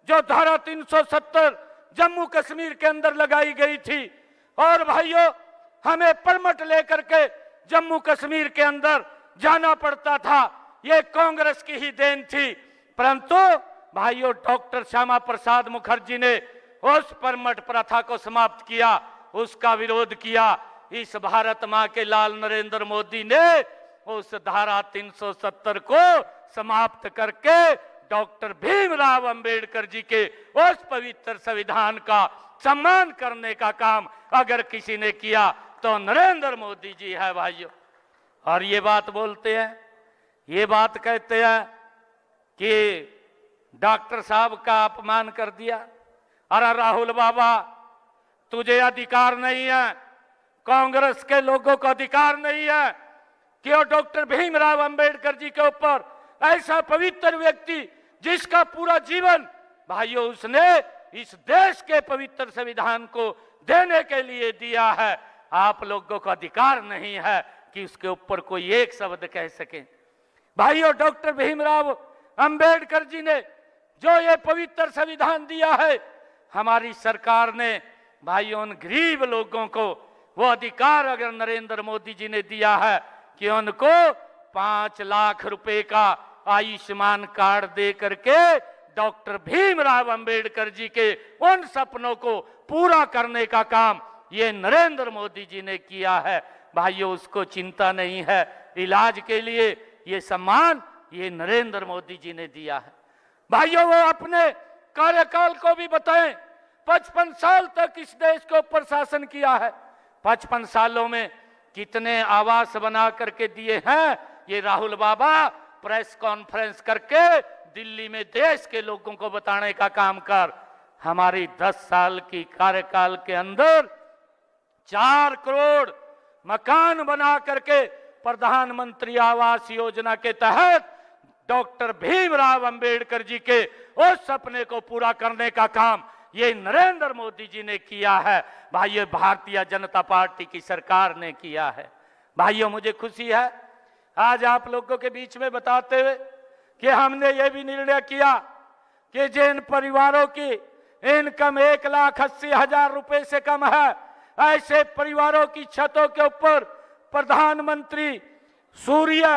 जो धारा 370 जम्मू कश्मीर के अंदर लगाई गई थी, और भाइयों हमें परमिट लेकर के जम्मू कश्मीर के अंदर जाना पड़ता था, ये कांग्रेस की ही देन थी। परंतु भाइयों, डॉक्टर श्यामा प्रसाद मुखर्जी ने उस परमिट प्रथा को समाप्त किया, उसका विरोध किया। इस भारत मां के लाल नरेंद्र मोदी ने उस धारा 370 को समाप्त करके डॉक्टर भीमराव अंबेडकर जी के उस पवित्र संविधान का सम्मान करने का काम अगर किसी ने किया तो नरेंद्र मोदी जी है। भाइयों, और ये बात बोलते हैं, ये बात कहते हैं कि डॉक्टर साहब का अपमान कर दिया। अरे राहुल बाबा, तुझे अधिकार नहीं है, कांग्रेस के लोगों को अधिकार नहीं है कि वो डॉक्टर भीमराव अंबेडकर जी के ऊपर ऐसा पवित्र व्यक्ति जिसका पूरा जीवन भाइयों उसने इस देश के पवित्र संविधान को देने के लिए दिया है, आप लोगों को अधिकार नहीं है कि उसके ऊपर कोई एक शब्द कह सके। भाइयों, डॉक्टर भीमराव अंबेडकर जी ने जो ये पवित्र संविधान दिया है, हमारी सरकार ने भाइयों उन गरीब लोगों को वो अधिकार अगर नरेंद्र मोदी जी ने दिया है कि उनको 5 लाख रुपए का आयुष्मान कार्ड दे करके डॉक्टर भीमराव अंबेडकर जी के उन सपनों को पूरा करने का काम ये नरेंद्र मोदी जी ने किया है। भाइयों, उसको चिंता नहीं है, इलाज के लिए ये सम्मान ये नरेंद्र मोदी जी ने दिया है। भाइयों, वो अपने कार्यकाल को भी बताएं, 55 साल तक इस देश के ऊपर शासन किया है। 55 सालों में कितने आवास बना करके दिए हैं, ये राहुल बाबा प्रेस कॉन्फ्रेंस करके दिल्ली में देश के लोगों को बताने का काम कर। हमारी 10 साल की कार्यकाल के अंदर 4 करोड़ मकान बना करके प्रधानमंत्री आवास योजना के तहत डॉक्टर भीमराव अंबेडकर जी के उस सपने को पूरा करने का काम ये नरेंद्र मोदी जी ने किया है। भाइयों, भारतीय जनता पार्टी की सरकार ने किया है। भाइयों, मुझे खुशी है आज आप लोगों के बीच में बताते हुए कि हमने ये भी निर्णय किया कि जिन परिवारों की इनकम 1,80,000 रुपए से कम है, ऐसे परिवारों की छतों के ऊपर प्रधानमंत्री सूर्य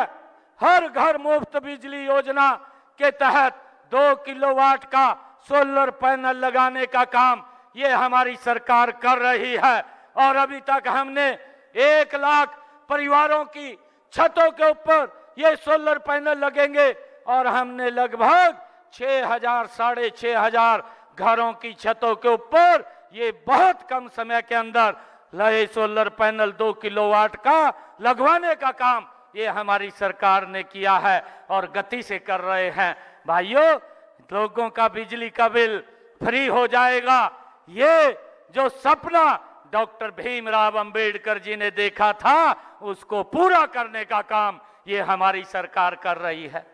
हर घर मुफ्त बिजली योजना के तहत 2 किलोवाट का सोलर पैनल लगाने का काम ये हमारी सरकार कर रही है। और अभी तक हमने 1 लाख परिवारों की छतों के ऊपर ये सोलर पैनल लगेंगे और हमने लगभग 6,000 साढ़े 6,000 घरों की छतों के ऊपर ये बहुत कम समय के अंदर लगे सोलर पैनल 2 किलोवाट का लगवाने का काम ये हमारी सरकार ने किया है और गति से कर रहे हैं। भाइयों, लोगों का बिजली का बिल फ्री हो जाएगा। ये जो सपना डॉक्टर भीमराव अंबेडकर जी ने देखा था, उसको पूरा करने का काम ये हमारी सरकार कर रही है।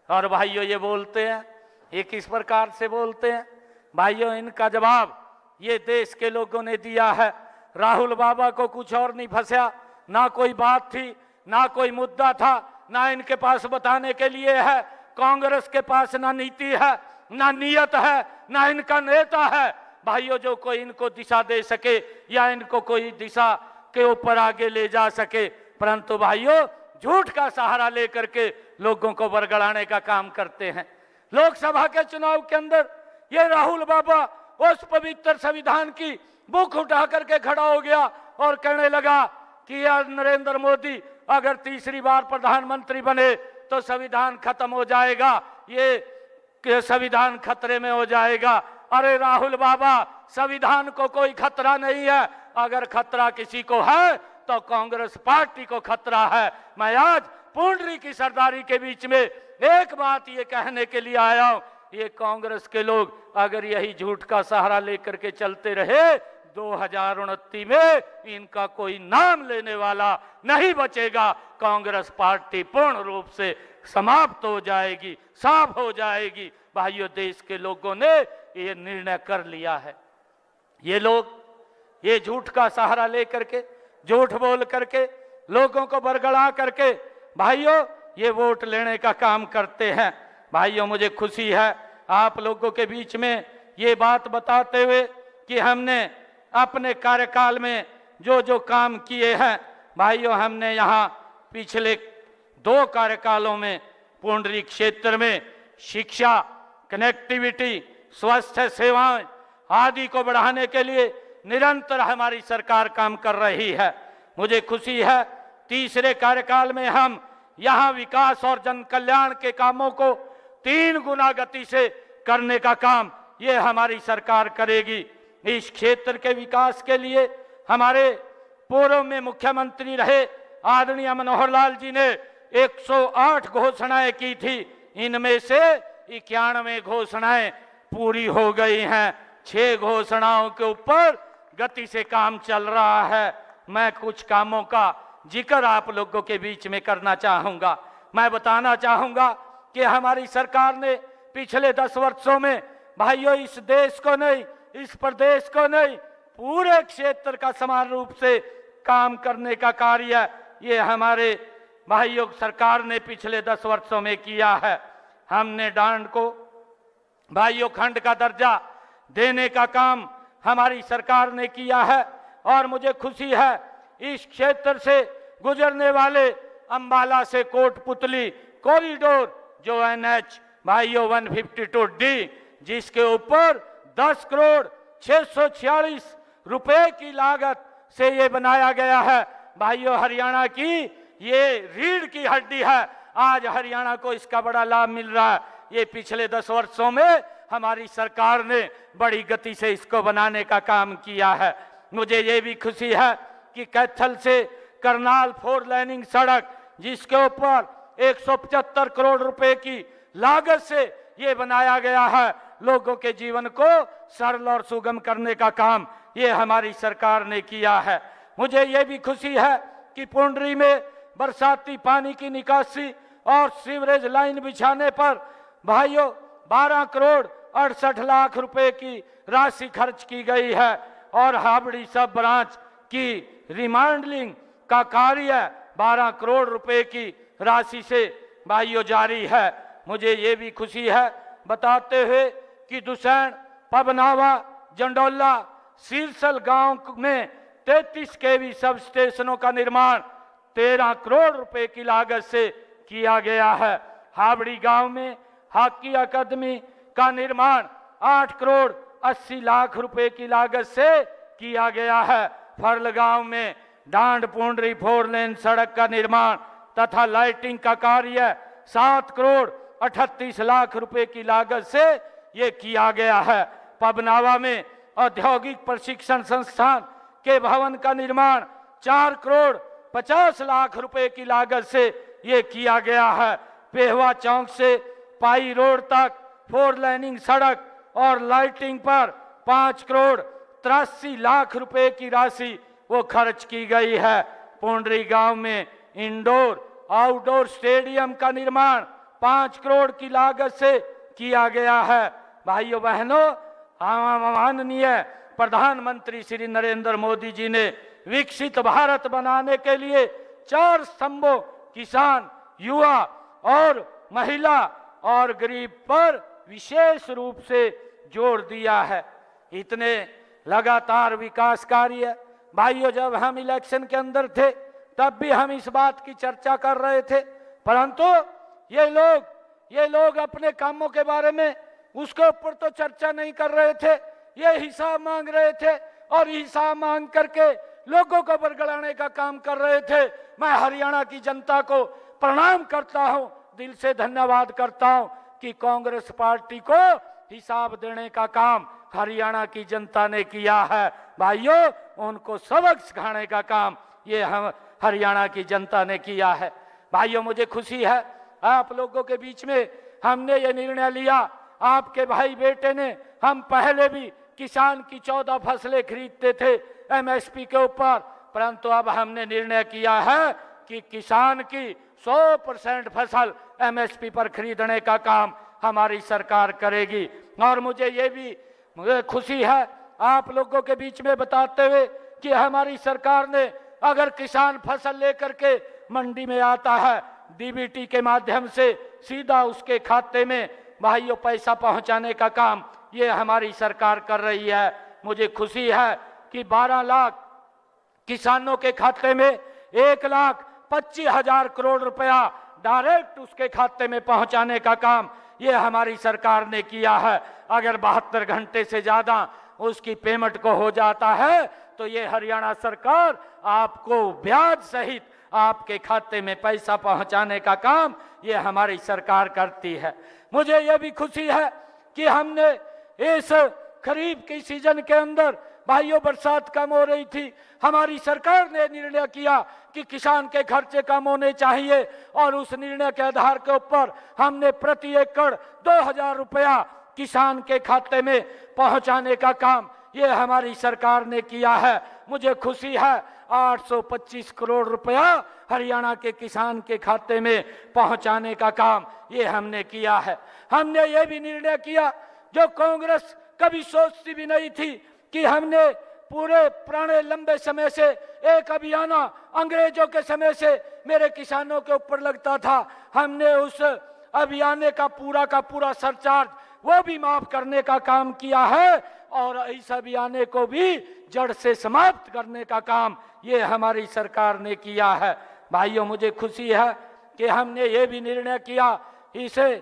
और भाइयों, ये बोलते हैं, ये किस प्रकार से बोलते हैं भाइयों, इनका जवाब ये देश के लोगों ने दिया है। राहुल बाबा को कुछ और नहीं फंसा, ना कोई बात थी, ना कोई मुद्दा था, ना इनके पास बताने के लिए है। कांग्रेस के पास ना नीति है, ना नियत है, ना इनका नेता है भाइयों, जो कोई इनको दिशा दे सके या इनको कोई दिशा के ऊपर आगे ले जा सके। परंतु भाइयों, झूठ का सहारा लेकर के लोगों को बरगड़ाने का काम करते हैं। लोकसभा के चुनाव के अंदर ये राहुल बाबा उस पवित्र संविधान की बुक उठा करके खड़ा हो गया और कहने लगा कि यार नरेंद्र मोदी अगर तीसरी बार प्रधानमंत्री बने तो संविधान खत्म हो जाएगा, ये संविधान खतरे में हो जाएगा। अरे राहुल बाबा, संविधान को कोई खतरा नहीं है। अगर खतरा किसी को है तो कांग्रेस पार्टी को खतरा है। मैं आज पुंडरी की सरदारी के बीच में एक बात ये कहने के लिए आया हूं, ये कांग्रेस के लोग अगर यही झूठ का सहारा लेकर के चलते रहे, 2029 में इनका कोई नाम लेने वाला नहीं बचेगा। कांग्रेस पार्टी पूर्ण रूप से समाप्त हो जाएगी, साफ हो जाएगी। भाइयों, देश के लोगों ने ये निर्णय कर लिया है। ये लोग ये झूठ का सहारा लेकर के, झूठ बोल करके, लोगों को बरगड़ा करके भाइयों ये वोट लेने का काम करते हैं। भाइयों, मुझे खुशी है आप लोगों के बीच में ये बात बताते हुए कि हमने अपने कार्यकाल में जो जो काम किए हैं भाइयों, हमने यहाँ पिछले 2 कार्यकालों में पुंडरी क्षेत्र में शिक्षा, कनेक्टिविटी, स्वास्थ्य सेवाएं आदि को बढ़ाने के लिए निरंतर हमारी सरकार काम कर रही है। मुझे खुशी है तीसरे कार्यकाल में हम यहाँ विकास और जन कल्याण के कामों को 3 गुना गति से करने का काम ये हमारी सरकार करेगी। इस क्षेत्र के विकास के लिए हमारे पूर्व में मुख्यमंत्री रहे आदरणीय मनोहर लाल जी ने 108 घोषणाएं की थी। इनमें से 91 घोषणाएं पूरी हो गई हैं। 6 घोषणाओं के ऊपर गति से काम चल रहा है। मैं कुछ कामों का जिक्र आप लोगों के बीच में करना चाहूंगा। मैं बताना चाहूंगा कि हमारी सरकार ने पिछले 10 वर्षों में भाइयों इस देश को नहीं, इस प्रदेश को नहीं, पूरे क्षेत्र का समान रूप से काम करने का कार्य ये हमारे भाइयों सरकार ने पिछले 10 वर्षों में किया है। हमने डांड को भाइयों खंड का दर्जा देने का काम हमारी सरकार ने किया है। और मुझे खुशी है इस क्षेत्र से गुजरने वाले अंबाला से कोटपुतली कॉरिडोर जो NH भाइयों 152D, जिसके ऊपर 10 करोड़ 646 रुपए की लागत से ये बनाया गया है। भाइयों, हरियाणा की ये रीढ़ की हड्डी है। आज हरियाणा को इसका बड़ा लाभ मिल रहा है। ये पिछले 10 वर्षों में हमारी सरकार ने बड़ी गति से इसको बनाने का काम किया है। मुझे ये भी खुशी है कि कैथल से करनाल 4 लाइनिंग सड़क, जिसके ऊपर 175 करोड़ रुपए की लागत से ये बनाया गया है, लोगों के जीवन को सरल और सुगम करने का काम ये हमारी सरकार ने किया है। मुझे ये भी खुशी है कि पुंडरी में बरसाती पानी की निकासी और सीवरेज लाइन बिछाने पर भाइयों 12 करोड़ 68 लाख रुपए की राशि खर्च की गई है। और हाबड़ी सब ब्रांच की रिमॉडलिंग का कार्य 12 करोड़ रुपए की राशि से भाइयों जारी है। मुझे ये भी खुशी है बताते हुए कि दुसैन, पबनावा, जंडोला, सिरसल गांव में 33 केवी सब स्टेशनों का निर्माण 13 करोड़ रुपए की लागत से किया गया है। हाबड़ी गांव में हॉकी अकादमी का निर्माण 8 करोड़ 80 लाख रुपए की लागत से किया गया है। फर्ल गांव में डांड पुंडरी 4 लेन सड़क का निर्माण तथा लाइटिंग का कार्य 7 करोड़ 38 लाख रुपए की लागत से ये किया गया है। पबनावा में औद्योगिक प्रशिक्षण संस्थान के भवन का निर्माण 4 करोड़ 50 लाख रुपए की लागत से ये किया गया है। पेहवा चौक से पाई रोड तक 4 लेनिंग सड़क और लाइटिंग पर 5 करोड़ 83 लाख रुपए की राशि वो खर्च की गई है। पुंडरी गांव में इंडोर आउटडोर स्टेडियम का निर्माण 5 करोड़ की लागत से किया गया है। भाइयों बहनों, माननीय प्रधानमंत्री श्री नरेंद्र मोदी जी ने विकसित भारत बनाने के लिए 4 स्तंभों किसान, युवा और महिला और गरीब पर विशेष रूप से जोर दिया है। इतने लगातार विकास कार्य भाइयों, जब हम इलेक्शन के अंदर थे तब भी हम इस बात की चर्चा कर रहे थे, परंतु ये लोग अपने कामों के बारे में उसके ऊपर तो चर्चा नहीं कर रहे थे, ये हिसाब मांग रहे थे और हिसाब मांग करके लोगों को बरगलाने का काम कर रहे थे। मैं हरियाणा की जनता को प्रणाम करता हूं, दिल से धन्यवाद करता हूं कि कांग्रेस पार्टी को हिसाब देने का काम हरियाणा की जनता ने किया है। भाइयों, उनको सबक सिखाने का काम ये हम हरियाणा की जनता ने किया है। भाइयों, मुझे खुशी है आप लोगों के बीच में हमने ये निर्णय लिया। आपके भाई बेटे ने, हम पहले भी किसान की 14 फसलें खरीदते थे एमएसपी के ऊपर, परंतु अब हमने निर्णय किया है कि किसान की 100% फसल एमएसपी पर खरीदने का काम हमारी सरकार करेगी। और मुझे खुशी है आप लोगों के बीच में बताते हुए कि हमारी सरकार ने अगर किसान फसल लेकर के मंडी में आता है, डीबीटी के माध्यम से सीधा उसके खाते में भाइयों पैसा पहुंचाने का काम ये हमारी सरकार कर रही है। मुझे खुशी है कि 12 लाख किसानों के खाते में 1,25,000 करोड़ रुपया डायरेक्ट उसके खाते में पहुंचाने का काम ये हमारी सरकार ने किया है। अगर 72 घंटे से ज्यादा उसकी पेमेंट को हो जाता है तो ये हरियाणा सरकार आपको ब्याज सहित आपके खाते में पैसा पहुंचाने का काम ये हमारी सरकार करती है। मुझे ये भी खुशी है कि हमने इस खरीफ के सीजन के अंदर भाइयों बरसात कम हो रही थी, हमारी सरकार ने निर्णय किया कि किसान के खर्चे कम होने चाहिए और उस निर्णय के आधार के ऊपर हमने प्रति एकड़ 2,000 रुपया किसान के खाते में पहुंचाने का काम ये हमारी सरकार ने किया है। मुझे खुशी है 825 करोड़ रुपया हरियाणा के किसान के खाते में पहुंचाने का काम ये हमने किया है। हमने ये भी निर्णय किया जो कांग्रेस कभी सोचती भी नहीं थी कि हमने पूरे पुराने लंबे समय से एक अभियान अंग्रेजों के समय से मेरे किसानों के ऊपर लगता था, हमने उस अभियान का पूरा सरचार्ज वो भी माफ करने का काम किया है और इस अभियान को भी जड़ से समाप्त करने का काम ये हमारी सरकार ने किया है। भाइयों, मुझे खुशी है कि हमने ये भी निर्णय किया, इसे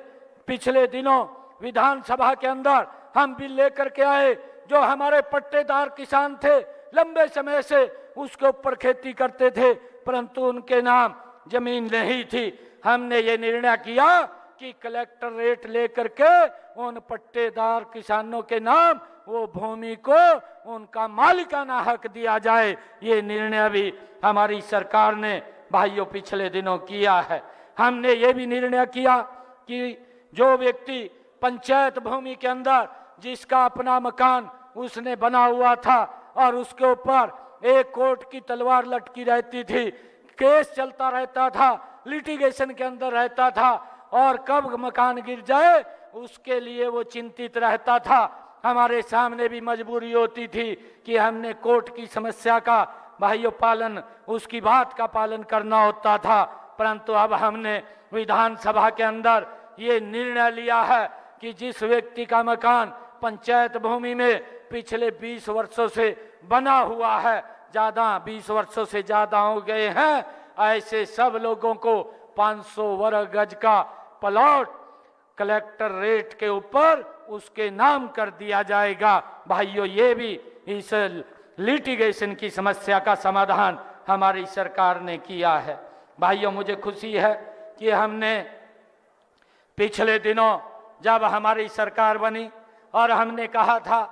पिछले दिनों विधानसभा के अंदर हम बिल लेकर के आए, जो हमारे पट्टेदार किसान थे लंबे समय से उसके ऊपर खेती करते थे परंतु उनके नाम जमीन नहीं थी। हमने ये निर्णय किया कि कलेक्टर रेट लेकर के उन पट्टेदार किसानों के नाम वो भूमि को उनका मालिकाना हक दिया जाए। ये निर्णय भी हमारी सरकार ने भाइयों पिछले दिनों किया है। हमने ये भी निर्णय किया कि जो व्यक्ति पंचायत भूमि के अंदर जिसका अपना मकान उसने बना हुआ था और उसके ऊपर एक कोर्ट की तलवार लटकी रहती थी, केस चलता रहता था, लिटिगेशन के अंदर रहता था और कब मकान गिर जाए उसके लिए वो चिंतित रहता था। हमारे सामने भी मजबूरी होती थी कि हमने कोर्ट की समस्या का भाइयों पालन, उसकी बात का पालन करना होता था, परंतु अब हमने विधानसभा के अंदर ये निर्णय लिया है कि जिस व्यक्ति का मकान पंचायत भूमि में पिछले 20 वर्षों से बना हुआ है, 20 वर्षों से ज्यादा हो गए हैं, ऐसे सब लोगों को 500 वर्ग गज का प्लॉट कलेक्टर रेट के ऊपर उसके नाम कर दिया जाएगा। भाइयों, ये भी इस लिटिगेशन की समस्या का समाधान हमारी सरकार ने किया है। भाइयों, मुझे खुशी है कि हमने पिछले दिनों जब हमारी सरकार बनी और हमने कहा था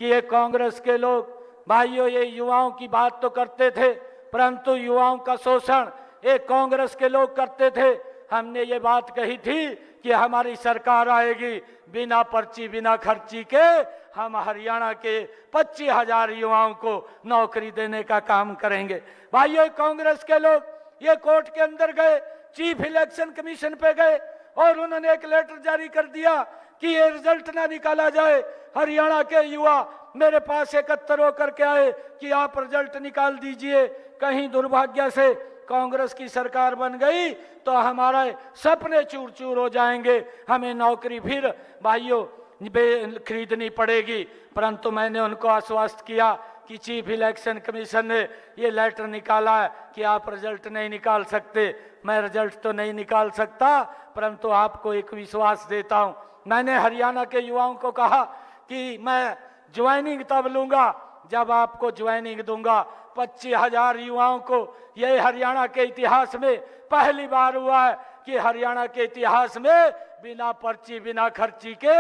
कि ये कांग्रेस के लोग भाइयों ये युवाओं की बात तो करते थे परंतु युवाओं का शोषण ये कांग्रेस के लोग करते थे। हमने ये बात कही थी कि हमारी सरकार आएगी, बिना पर्ची बिना खर्ची के हम हरियाणा के 25,000 युवाओं को नौकरी देने का काम करेंगे। भाइयों, कांग्रेस के लोग ये कोर्ट के अंदर गए, चीफ इलेक्शन कमीशन पे गए और उन्होंने एक लेटर जारी कर दिया कि ये रिजल्ट ना निकाला जाए। हरियाणा के युवा मेरे पास एकत्र होकर के आए कि आप रिजल्ट निकाल दीजिए। कहीं दुर्भाग्य से कांग्रेस की सरकार बन गई तो हमारे सपने चूर चूर हो जाएंगे, हमें नौकरी फिर भाइयों खरीदनी पड़ेगी। परंतु मैंने उनको आश्वस्त किया कि चीफ इलेक्शन कमीशन ने ये लेटर निकाला है कि आप रिजल्ट नहीं निकाल सकते। मैं रिजल्ट तो नहीं निकाल सकता, परंतु आपको एक विश्वास देता हूं। मैंने हरियाणा के युवाओं को कहा कि मैं ज्वाइनिंग तब लूंगा जब आपको ज्वाइनिंग दूंगा। 25,000 युवाओं को, ये हरियाणा के इतिहास में पहली बार हुआ है कि हरियाणा के इतिहास में बिना पर्ची बिना खर्ची के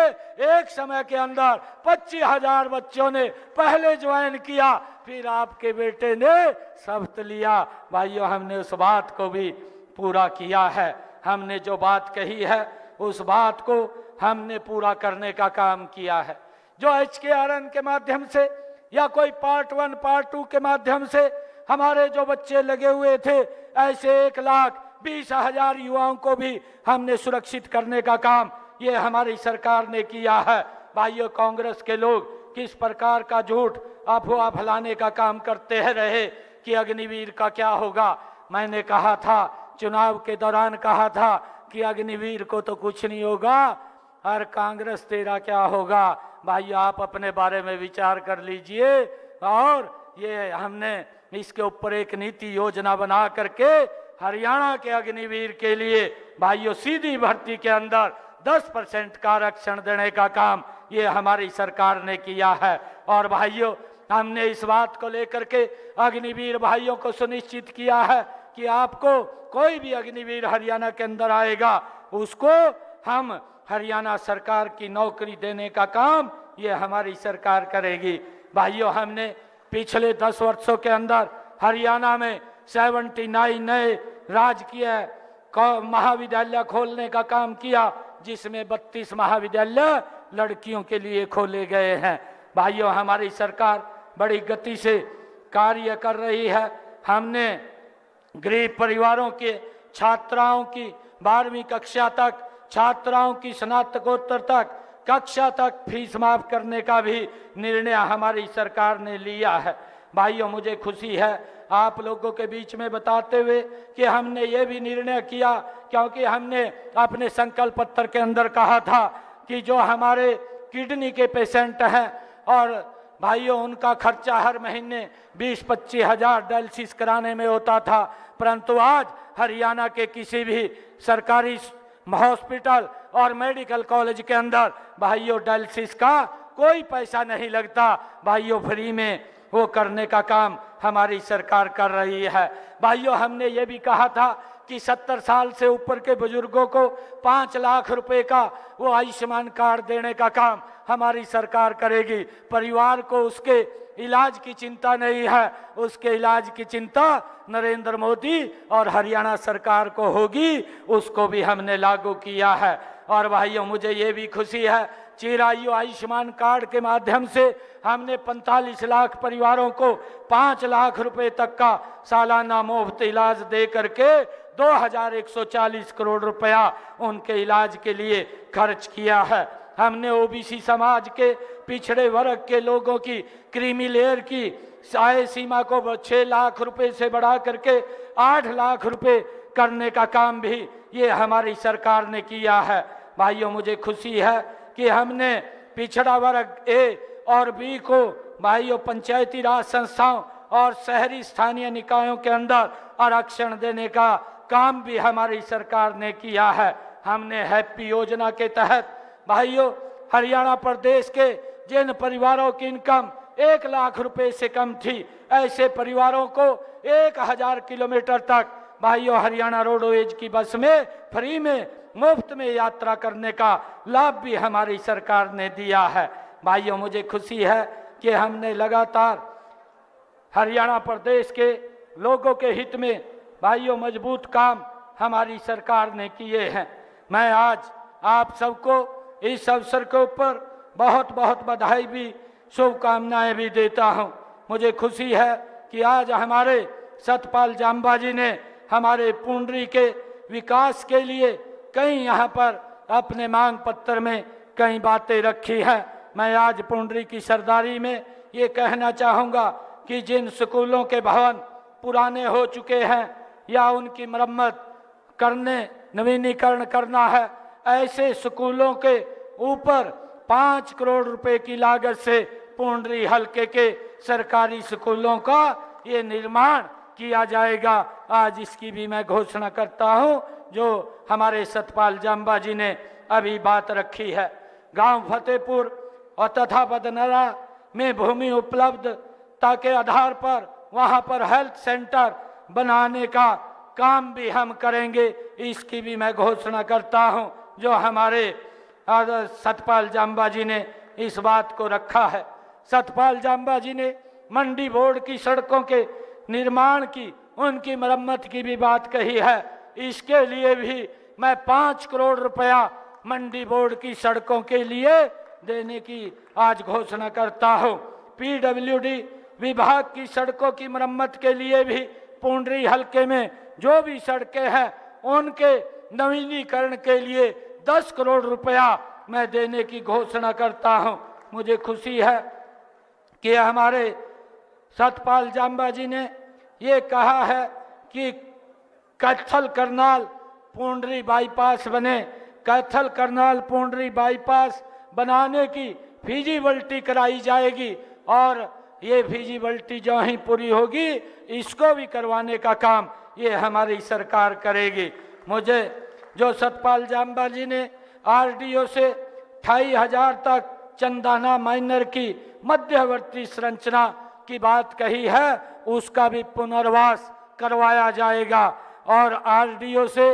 एक समय के अंदर 25,000 बच्चों ने पहले ज्वाइन किया, फिर आपके बेटे ने शपथ लिया। भाइयों, हमने उस बात को भी पूरा किया है। हमने जो बात कही है उस बात को हमने पूरा करने का काम किया है। जो HKRN के माध्यम से या कोई पार्ट 1 पार्ट 2 के माध्यम से हमारे जो बच्चे लगे हुए थे, ऐसे 1,20,000 युवाओं को भी हमने सुरक्षित करने का काम ये हमारी सरकार ने किया है। भाइयों, कांग्रेस के लोग किस प्रकार का झूठ अफवाह फैलाने का काम करते रहे कि अग्निवीर का क्या होगा। मैंने कहा था, चुनाव के दौरान कहा था कि अग्निवीर को तो कुछ नहीं होगा, और कांग्रेस तेरा क्या होगा। भाई, आप अपने बारे में विचार कर लीजिए। और ये हमने इसके ऊपर एक नीति योजना बना करके हरियाणा के अग्निवीर के लिए भाइयों सीधी भर्ती के अंदर 10% का आरक्षण देने का काम ये हमारी सरकार ने किया है। और भाइयों, हमने इस बात को लेकर के अग्निवीर भाइयों को सुनिश्चित किया है कि आपको कोई भी अग्निवीर हरियाणा के अंदर आएगा उसको हम हरियाणा सरकार की नौकरी देने का काम ये हमारी सरकार करेगी। भाइयों, हमने पिछले 10 वर्षों के अंदर हरियाणा में 79 नए राजकीय महाविद्यालय खोलने का काम किया, जिसमें 32 महाविद्यालय लड़कियों के लिए खोले गए हैं। भाइयों, हमारी सरकार बड़ी गति से कार्य कर रही है। हमने गरीब परिवारों के छात्राओं की 12वीं कक्षा तक, छात्राओं की स्नातकोत्तर तक कक्षा तक फीस माफ करने का भी निर्णय हमारी सरकार ने लिया है। भाइयों, मुझे खुशी है आप लोगों के बीच में बताते हुए कि हमने ये भी निर्णय किया, क्योंकि हमने अपने संकल्प पत्र के अंदर कहा था कि जो हमारे किडनी के पेशेंट हैं और भाइयों उनका खर्चा हर महीने 20-25 हजार डायलिसिस कराने में होता था, परंतु आज हरियाणा के किसी भी सरकारी हॉस्पिटल और मेडिकल कॉलेज के अंदर भाइयों डायलिसिस का कोई पैसा नहीं लगता। भाइयों, फ्री में वो करने का काम हमारी सरकार कर रही है। भाइयों, हमने ये भी कहा था कि 70 साल से ऊपर के बुजुर्गों को 5 लाख रुपए का वो आयुष्मान कार्ड देने का काम हमारी सरकार करेगी। परिवार को उसके इलाज की चिंता नहीं है, उसके इलाज की चिंता नरेंद्र मोदी और हरियाणा सरकार को होगी, उसको भी हमने लागू किया है। और भाइयों, मुझे ये भी खुशी है, चिरायु आयुष्मान कार्ड के माध्यम से हमने 45 लाख परिवारों को 5 लाख रुपए तक का सालाना मुफ्त इलाज दे करके 2140 करोड़ रुपया उनके इलाज के लिए खर्च किया है। हमने ओबीसी समाज के पिछड़े वर्ग के लोगों की क्रीमी लेयर की आय सीमा को 6 लाख रुपए से बढ़ा करके 8 लाख रुपए करने का काम भी ये हमारी सरकार ने किया है। भाइयों, मुझे खुशी है कि हमने पिछड़ा वर्ग ए और बी को भाइयों पंचायती राज संस्थाओं और शहरी स्थानीय निकायों के अंदर आरक्षण देने का काम भी हमारी सरकार ने किया है। हमने हैप्पी योजना के तहत भाइयों हरियाणा प्रदेश के जिन परिवारों की इनकम 1 लाख रुपए से कम थी, ऐसे परिवारों को 1000 किलोमीटर तक भाइयों हरियाणा रोडवेज की बस में फ्री में मुफ्त में यात्रा करने का लाभ भी हमारी सरकार ने दिया है। भाइयों, मुझे खुशी है कि हमने लगातार हरियाणा प्रदेश के लोगों के हित में भाइयों मजबूत काम हमारी सरकार ने किए हैं। मैं आज आप सबको इस अवसर के ऊपर बहुत बहुत बधाई भी, शुभकामनाएं भी देता हूं। मुझे खुशी है कि आज हमारे सतपाल जांबा जी ने हमारे पुंडरी के विकास के लिए कई यहाँ पर अपने मांग पत्र में कई बातें रखी हैं। मैं आज पुंडरी की सरदारी में ये कहना चाहूँगा कि जिन स्कूलों के भवन पुराने हो चुके हैं या उनकी मरम्मत करने, नवीनीकरण करना है, ऐसे स्कूलों के ऊपर 5 करोड़ रुपए की लागत से पुंडरी हलके के सरकारी स्कूलों का ये निर्माण किया जाएगा। आज इसकी भी मैं घोषणा करता हूं, जो हमारे सतपाल जांबा जी ने अभी बात रखी है। गांव फतेहपुर और तथा बदनरा में भूमि उपलब्धता के आधार पर वहां पर हेल्थ सेंटर बनाने का काम भी हम करेंगे, इसकी भी मैं घोषणा करता हूं, जो हमारे सतपाल जांबा जी ने इस बात को रखा है। सतपाल जांबा जी ने मंडी बोर्ड की सड़कों के निर्माण की, उनकी मरम्मत की भी बात कही है। इसके लिए भी मैं 5 करोड़ रुपया मंडी बोर्ड की सड़कों के लिए देने की आज घोषणा करता हूं। पीडब्ल्यूडी विभाग की सड़कों की मरम्मत के लिए भी पुंडरी हलके में जो भी सड़कें हैं उनके नवीनीकरण के लिए 10 करोड़ रुपया मैं देने की घोषणा करता हूं। मुझे खुशी है कि हमारे सतपाल जांबा जी ने ये कहा है कि कैथल करनाल पुंडरी बाईपास बने। कैथल करनाल पुंडरी बाईपास बनाने की फिजिबिलिटी कराई जाएगी और ये फिजिबिलिटी जो ही पूरी होगी इसको भी करवाने का काम ये हमारी सरकार करेगी। मुझे जो सतपाल जांबा जी ने आरडीओ से 28,000 तक चंदाना माइनर की मध्यवर्ती संरचना की बात कही है, उसका भी पुनर्वास करवाया जाएगा और आरडीओ से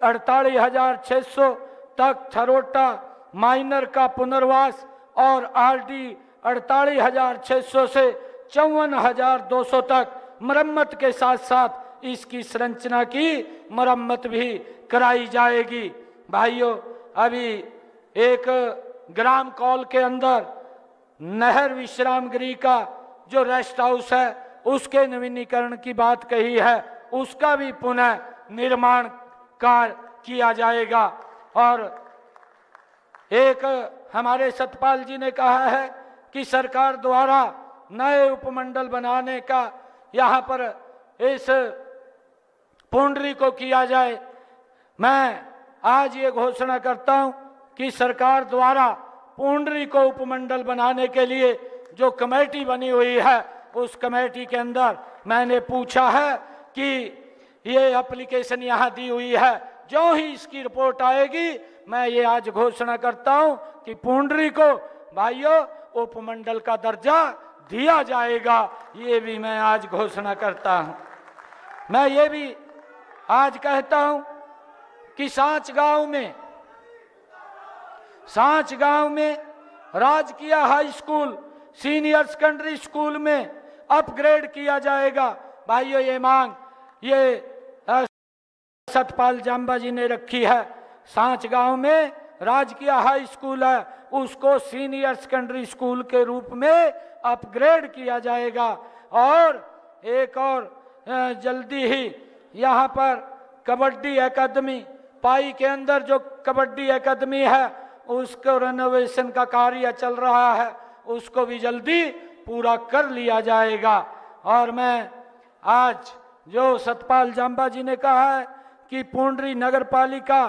48,600 तक थरोटा माइनर का पुनर्वास और आरडी 48,600 से 54,200 तक मरम्मत के साथ साथ इसकी संरचना की मरम्मत भी कराई जाएगी। भाइयों, अभी एक ग्राम कॉल के अंदर नहर विश्राम गृह का जो रेस्ट हाउस है उसके नवीनीकरण की बात कही है, उसका भी पुनः निर्माण कार्य किया जाएगा। और एक हमारे सतपाल जी ने कहा है कि सरकार द्वारा नए उपमंडल बनाने का यहाँ पर इस पुंडरी को किया जाए। मैं आज ये घोषणा करता हूँ कि सरकार द्वारा पुंडरी को उपमंडल बनाने के लिए जो कमेटी बनी हुई है उस कमेटी के अंदर मैंने पूछा है कि ये एप्लीकेशन यहाँ दी हुई है, जो ही इसकी रिपोर्ट आएगी मैं ये आज घोषणा करता हूँ कि पुंडरी को भाइयों उपमंडल का दर्जा दिया जाएगा। ये भी मैं आज घोषणा करता हूँ। मैं ये भी आज कहता हूँ कि सांच गांव में राजकीय high school senior secondary school में अपग्रेड किया जाएगा। भाइयों, ये मांग ये सतपाल जांबा जी ने रखी है। सांच गांव में राजकीय हाई स्कूल है, उसको सीनियर सेकेंडरी स्कूल के रूप में अपग्रेड किया जाएगा। और एक और जल्दी ही यहाँ पर कबड्डी एकेडमी पाई के अंदर जो कबड्डी एकेडमी है उसको रेनोवेशन का कार्य चल रहा है, उसको भी जल्दी पूरा कर लिया जाएगा। और मैं आज जो सतपाल जांबा जी ने कहा है कि पुंडरी नगर पालिका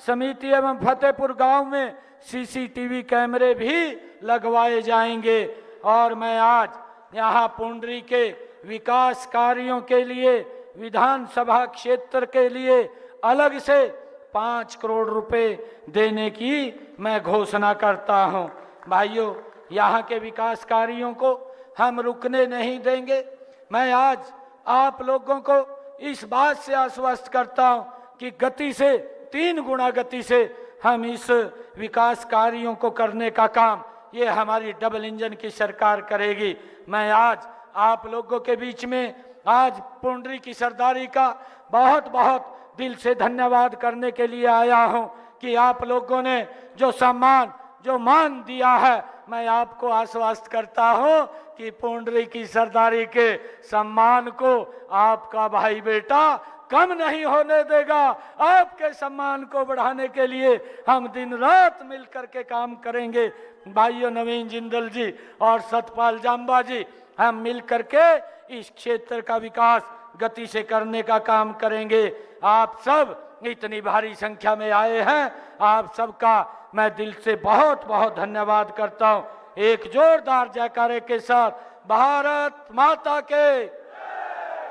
समिति एवं फतेहपुर गांव में सीसीटीवी कैमरे भी लगवाए जाएंगे। और मैं आज यहाँ पुंडरी के विकास कार्यों के लिए विधानसभा क्षेत्र के लिए अलग से 5 करोड़ रुपए देने की मैं घोषणा करता हूँ। भाइयों, यहाँ के विकास कार्यों को हम रुकने नहीं देंगे। मैं आज आप लोगों को इस बात से आश्वस्त करता हूँ कि गति से 3 गुना गति से हम इस विकास कार्यों को करने का काम ये हमारी डबल इंजन की सरकार करेगी। मैं आज आप लोगों के बीच में आज पुंडरी की सरदारी का बहुत बहुत दिल से धन्यवाद करने के लिए आया हूं कि आप लोगों ने जो सम्मान जो मान दिया है, मैं आपको आश्वस्त करता हूं कि पुंडरी की सरदारी के सम्मान को आपका भाई बेटा कम नहीं होने देगा। आपके सम्मान को बढ़ाने के लिए हम दिन रात मिलकर के काम करेंगे। भाइयों नवीन जिंदल जी और सतपाल जांबा जी, हम मिलकर के इस क्षेत्र का विकास गति से करने का काम करेंगे। आप सब इतनी भारी संख्या में आए हैं, आप सबका मैं दिल से बहुत बहुत धन्यवाद करता हूं। एक जोरदार जयकारे के साथ भारत माता के,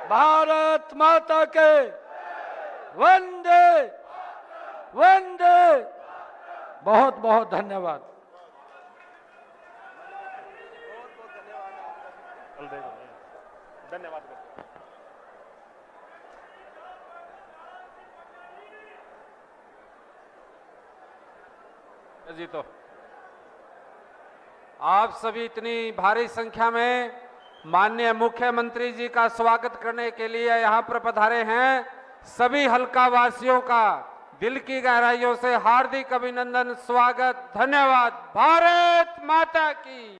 भारत माता के, वंदे वंदे। बहुत बहुत धन्यवाद। धन्यवाद जी। तो आप सभी इतनी भारी संख्या में माननीय मुख्यमंत्री जी का स्वागत करने के लिए यहाँ पर पधारे हैं। सभी हल्का वासियों का दिल की गहराइयों से हार्दिक अभिनंदन, स्वागत, धन्यवाद। भारत माता की।